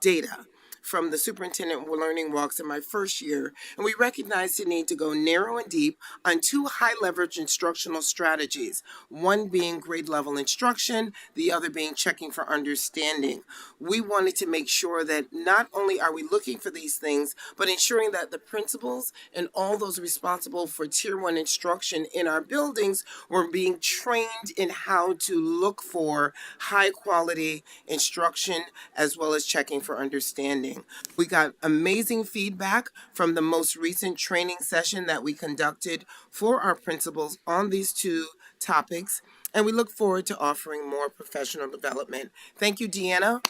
Speaker 6: data from the superintendent learning walks in my first year, and we recognized the need to go narrow and deep on two high leverage instructional strategies, one being grade level instruction, the other being checking for understanding. We wanted to make sure that not only are we looking for these things, but ensuring that the principals and all those responsible for tier one instruction in our buildings were being trained in how to look for high quality instruction as well as checking for understanding. We got amazing feedback from the most recent training session that we conducted for our principals on these two topics, and we look forward to offering more professional development. Thank you, Deanna,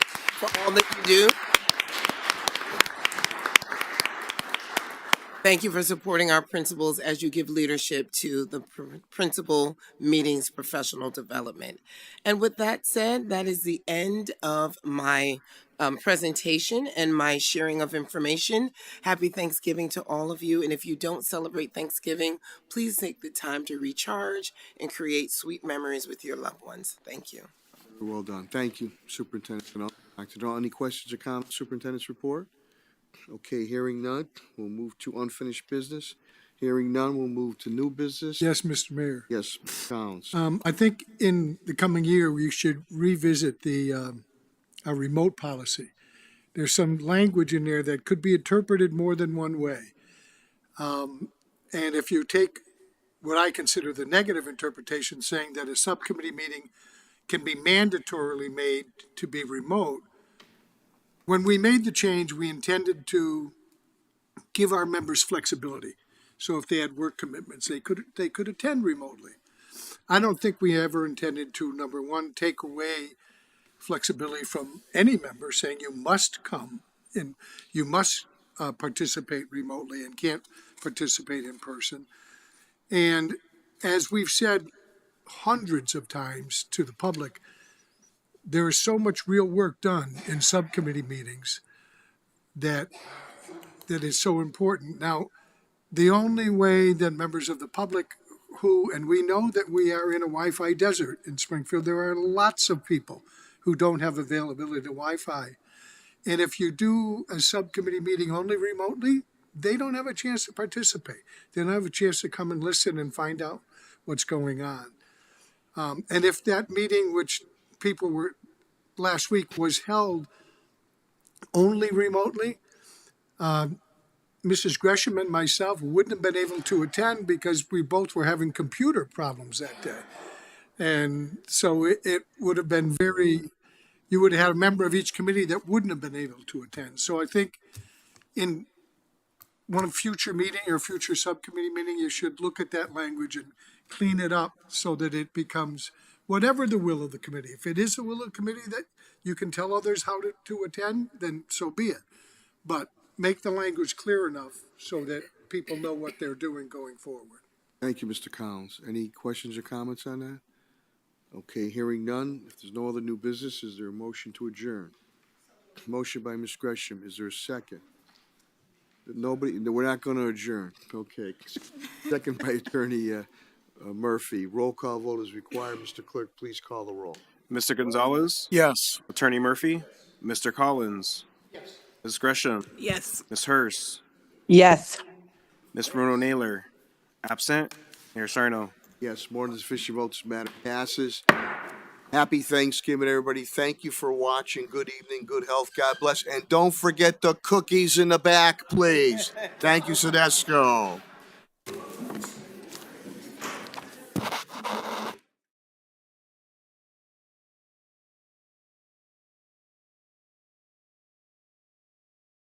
Speaker 6: for all that you do. Thank you for supporting our principals as you give leadership to the principal meetings professional development. And with that said, that is the end of my presentation and my sharing of information. Happy Thanksgiving to all of you. And if you don't celebrate Thanksgiving, please take the time to recharge and create sweet memories with your loved ones. Thank you.
Speaker 3: Well done. Thank you, Superintendent. Dr. Dahl, any questions or comments, Superintendent's report? Okay, hearing none, we'll move to unfinished business. Hearing none, we'll move to new business.
Speaker 7: Yes, Mr. Mayor.
Speaker 3: Yes, Collins.
Speaker 7: I think in the coming year, we should revisit our remote policy. There's some language in there that could be interpreted more than one way. And if you take what I consider the negative interpretation, saying that a subcommittee meeting can be mandatorily made to be remote, when we made the change, we intended to give our members flexibility. So if they had work commitments, they could attend remotely. I don't think we ever intended to, number one, take away flexibility from any member saying you must come and you must participate remotely and can't participate in person. And as we've said hundreds of times to the public, there is so much real work done in subcommittee meetings that is so important. Now, the only way that members of the public and we know that we are in a Wi-Fi desert in Springfield, there are lots of people who don't have availability to Wi-Fi. And if you do a subcommittee meeting only remotely, they don't have a chance to participate. They don't have a chance to come and listen and find out what's going on. And if that meeting, which people were last week, was held only remotely, Mrs. Gresham and myself wouldn't have been able to attend because we both were having computer problems that day. And so it would have been you would have had a member of each committee that wouldn't have been able to attend. So I think in one future meeting or future subcommittee meeting, you should look at that language and clean it up so that it becomes whatever the will of the committee. If it is the will of the committee that you can tell others how to attend, then so be it. But make the language clear enough so that people know what they're doing going forward.
Speaker 3: Thank you, Mr. Collins. Any questions or comments on that? Okay, hearing none. If there's no other new business, is there a motion to adjourn? Motion by Ms. Gresham. Is there a second? Nobody, we're not gonna adjourn. Okay. Second by Attorney Murphy. Roll call vote is required. Mr. Clerk, please call the roll.
Speaker 4: Mr. Gonzalez?
Speaker 7: Yes.
Speaker 4: Attorney Murphy? Mr. Collins? Ms. Gresham?
Speaker 10: Yes.
Speaker 4: Ms. Hurst?
Speaker 20: Yes.
Speaker 4: Ms. Bruno Naylor? Absent? Mayor Sarno?
Speaker 3: Yes, more than sufficient votes, matter passes. Happy Thanksgiving, everybody. Thank you for watching. Good evening, good health. God bless. And don't forget the cookies in the back, please. Thank you, Sedesco.